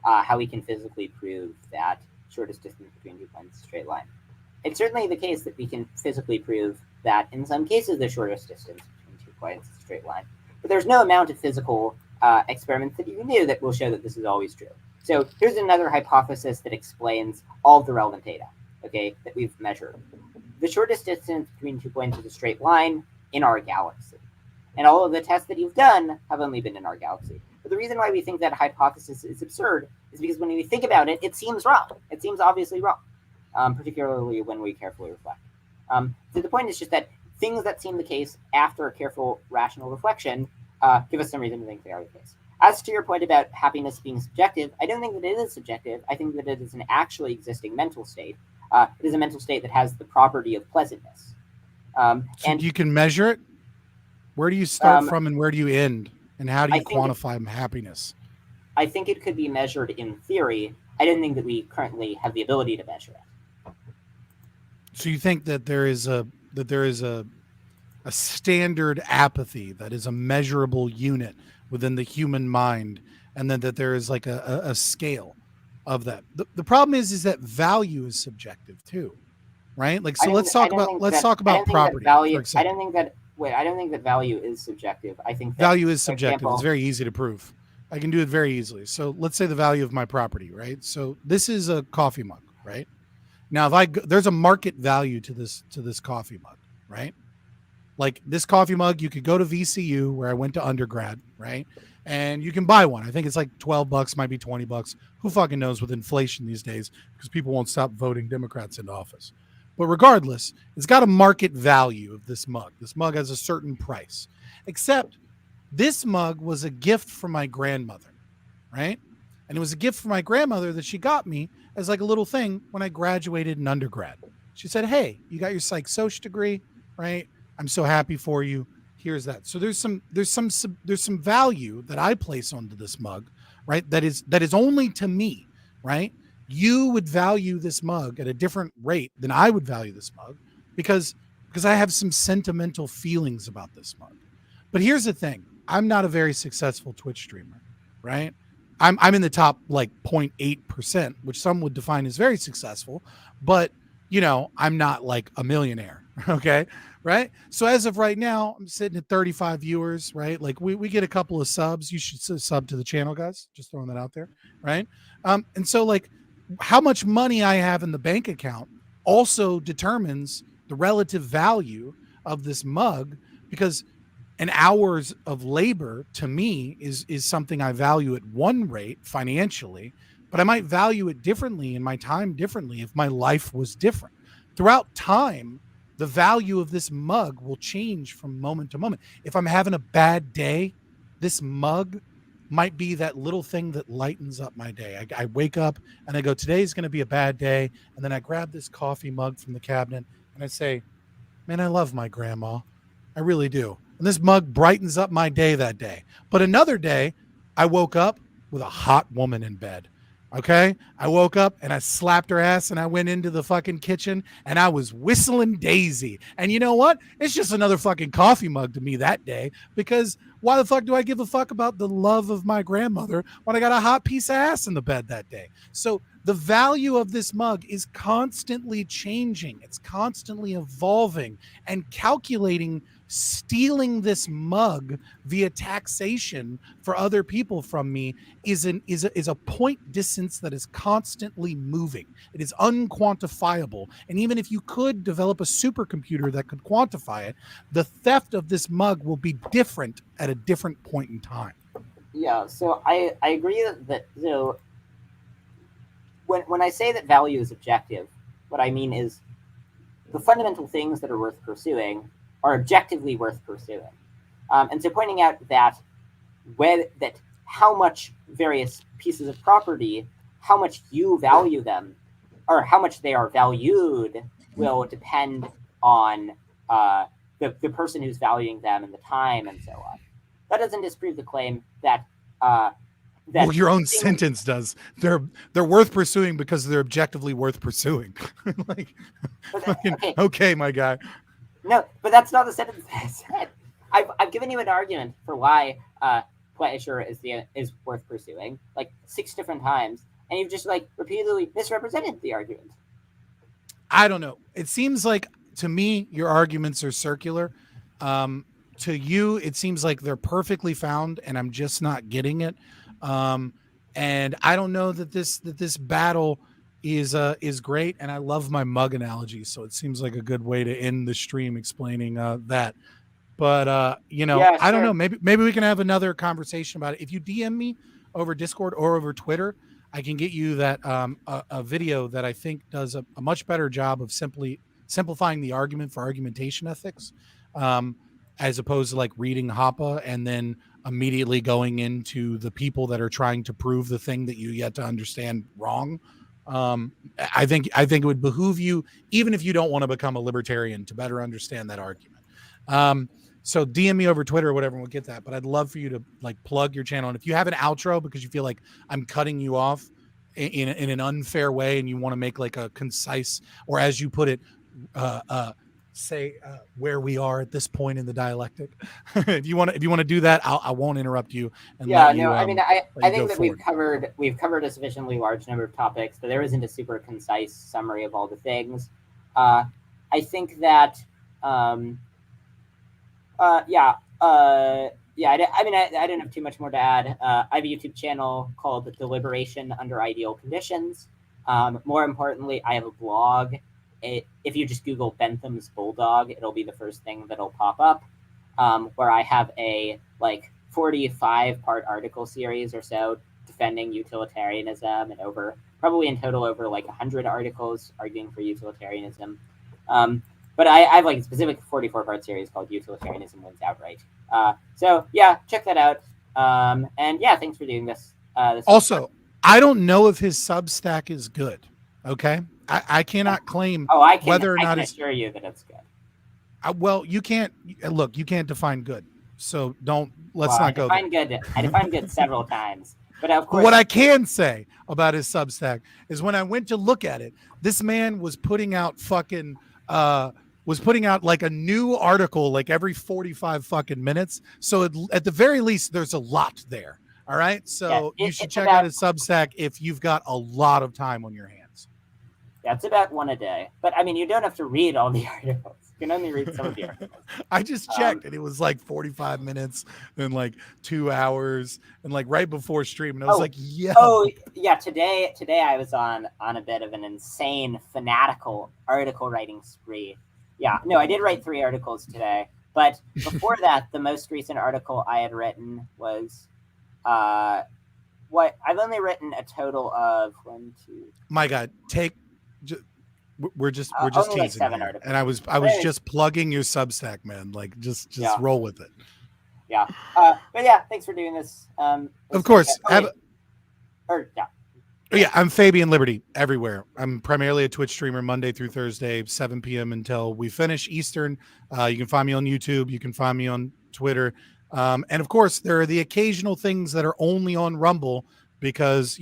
how we can physically prove that shortest distance between 2 points is a straight line. It's certainly the case that we can physically prove that in some cases the shortest distance between 2 points is a straight line. But there's no amount of physical experiments that you can do that will show that this is always true. So here's another hypothesis that explains all of the relevant data, okay, that we've measured. The shortest distance between 2 points is a straight line in our galaxy. And all of the tests that you've done have only been in our galaxy. But the reason why we think that hypothesis is absurd is because when we think about it, it seems wrong. It seems obviously wrong, particularly when we carefully reflect. So the point is just that things that seem the case after a careful, rational reflection give us some reason to think they are the case. As to your point about happiness being subjective, I don't think that it is subjective. I think that it is an actually existing mental state. It is a mental state that has the property of pleasantness. And you can measure it. Where do you start from and where do you end? And how do you quantify happiness? I think it could be measured in theory. I don't think that we currently have the ability to measure it. So you think that there is a standard apathy that is a measurable unit within the human mind, and then that there is like a scale of that. The problem is that value is subjective too, right? Like, so let's talk about property. I don't think that value is subjective. I think that value is subjective. It's very easy to prove. I can do it very easily. So let's say the value of my property, right? So this is a coffee mug, right? Now, if there's a market value to this coffee mug, right? Like this coffee mug, you could go to VCU where I went to undergrad, right? And you can buy one. I think it's like $12, might be $20. Who fucking knows with inflation these days, because people won't stop voting Democrats into office. But regardless, it's got a market value of this mug. This mug has a certain price. Except this mug was a gift from my grandmother, right? And it was a gift from my grandmother that she got me as like a little thing when I graduated in undergrad. She said, "Hey, you got your psych soc degree, right? I'm so happy for you. Here's that." So there's some value that I place onto this mug, right? That is only to me, right? You would value this mug at a different rate than I would value this mug because I have some sentimental feelings about this mug. But here's the thing. I'm not a very successful Twitch streamer, right? I'm in the top like 0.8%, which some would define as very successful, but you know, I'm not like a millionaire. Okay. Right. So as of right now, I'm sitting at 35 viewers, right? Like we get a couple of subs. You should sub to the channel, guys. Just throwing that out there. Right. And so like how much money I have in the bank account also determines the relative value of this mug, because an hours of labor to me is something I value at one rate financially, but I might value it differently in my time differently if my life was different. Throughout time, the value of this mug will change from moment to moment. If I'm having a bad day, this mug might be that little thing that lightens up my day. I wake up and I go, today's going to be a bad day. And then I grab this coffee mug from the cabinet and I say, man, I love my grandma. I really do. And this mug brightens up my day that day. But another day, I woke up with a hot woman in bed. Okay. I woke up and I slapped her ass and I went into the fucking kitchen and I was whistling Daisy. And you know what? It's just another fucking coffee mug to me that day, because why the fuck do I give a fuck about the love of my grandmother when I got a hot piece of ass in the bed that day? So the value of this mug is constantly changing. It's constantly evolving, and calculating stealing this mug via taxation for other people from me is a point distance that is constantly moving. It is unquantifiable. And even if you could develop a supercomputer that could quantify it, the theft of this mug will be different at a different point in time. Yeah, so I agree that so when I say that value is objective, what I mean is the fundamental things that are worth pursuing are objectively worth pursuing. And so pointing out that how much various pieces of property, how much you value them, or how much they are valued, will depend on the person who's valuing them and the time and so on. That doesn't disprove the claim that well, your own sentence does. They're worth pursuing because they're objectively worth pursuing. Like, okay, my guy. No, but that's not the sentence that I said. I've given you an argument for why pleasure is worth pursuing, like 6 different times, and you've just like repeatedly misrepresented the argument. I don't know. It seems like to me your arguments are circular. To you, it seems like they're perfectly found, and I'm just not getting it. And I don't know that this battle is great, and I love my mug analogy, so it seems like a good way to end the stream explaining that. But you know, yeah, I don't know. Maybe we can have another conversation about it. If you DM me over Discord or over Twitter, I can get you that a video that I think does a much better job of simplifying the argument for argumentation ethics, as opposed to like reading Hoppe and then immediately going into the people that are trying to prove the thing that you yet to understand wrong. I think it would behoove you, even if you don't want to become a libertarian, to better understand that argument. So DM me over Twitter or whatever, and we'll get that. But I'd love for you to like plug your channel. And if you have an outro because you feel like I'm cutting you off in an unfair way, and you want to make like a concise, or as you put it, say where we are at this point in the dialectic. if you want to do that, I won't interrupt you. And yeah, no, I mean, I think that we've covered a sufficiently large number of topics, but there isn't a super concise summary of all the things. I think that yeah, I didn't have too much more to add. I have a YouTube channel called Deliberation Under Ideal Conditions. More importantly, I have a blog. If you just Google Bentham's Bulldog, it'll be the first thing that'll pop up, where I have a 45-part article series or so defending utilitarianism, and probably in total over 100 articles arguing for utilitarianism. But I have a specific 44-part series called Utilitarianism Wins Outright. So yeah, check that out. And yeah, thanks for doing this. Also, I don't know if his Substack is good. Okay, I cannot claim whether or not I can assure you that it's good. Well, you can't look. You can't define good, so let's not go there. I defined good several times, but of course. What I can say about his Substack is when I went to look at it, this man was putting out a new article every 45 fucking minutes. So at the very least, there's a lot there. All right. So you should check out his Substack if you've got a lot of time on your hands. Yeah, it's about one a day. But I mean, you don't have to read all the articles. You can only read some of the articles. I just checked and it was 45 minutes and 2 hours and right before stream. And I was yeah. Oh yeah. Today I was on a bit of an insane fanatical article writing spree. Yeah, no, I did write 3 articles today, but before that, the most recent article I had written was, I've only written a total of 1, 2. My God, we're just teasing, 7 articles. And I was just plugging your Substack, man. Just roll with it. Yeah, but yeah, thanks for doing this. Of course, yeah. I'm Fabian Liberty everywhere. I'm primarily a Twitch streamer Monday through Thursday, 7 p.m. until we finish Eastern. You can find me on YouTube. You can find me on Twitter. And of course, there are the occasional things that are only on Rumble because,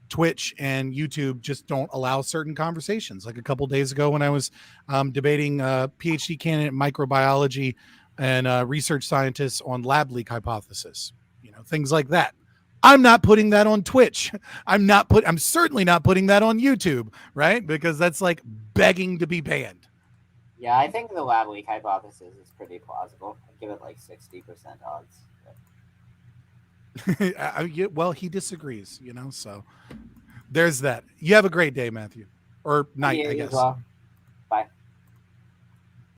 Twitch and YouTube just don't allow certain conversations. Like a couple days ago when I was debating a PhD candidate in microbiology and research scientists on lab leak hypothesis, things like that. I'm not putting that on Twitch. I'm certainly not putting that on YouTube, right? Because that's begging to be banned. Yeah, I think the lab leak hypothesis is pretty plausible. I'd give it 60% odds. Well, he disagrees, so there's that. You have a great day, Matthew. Or night, I guess. Well.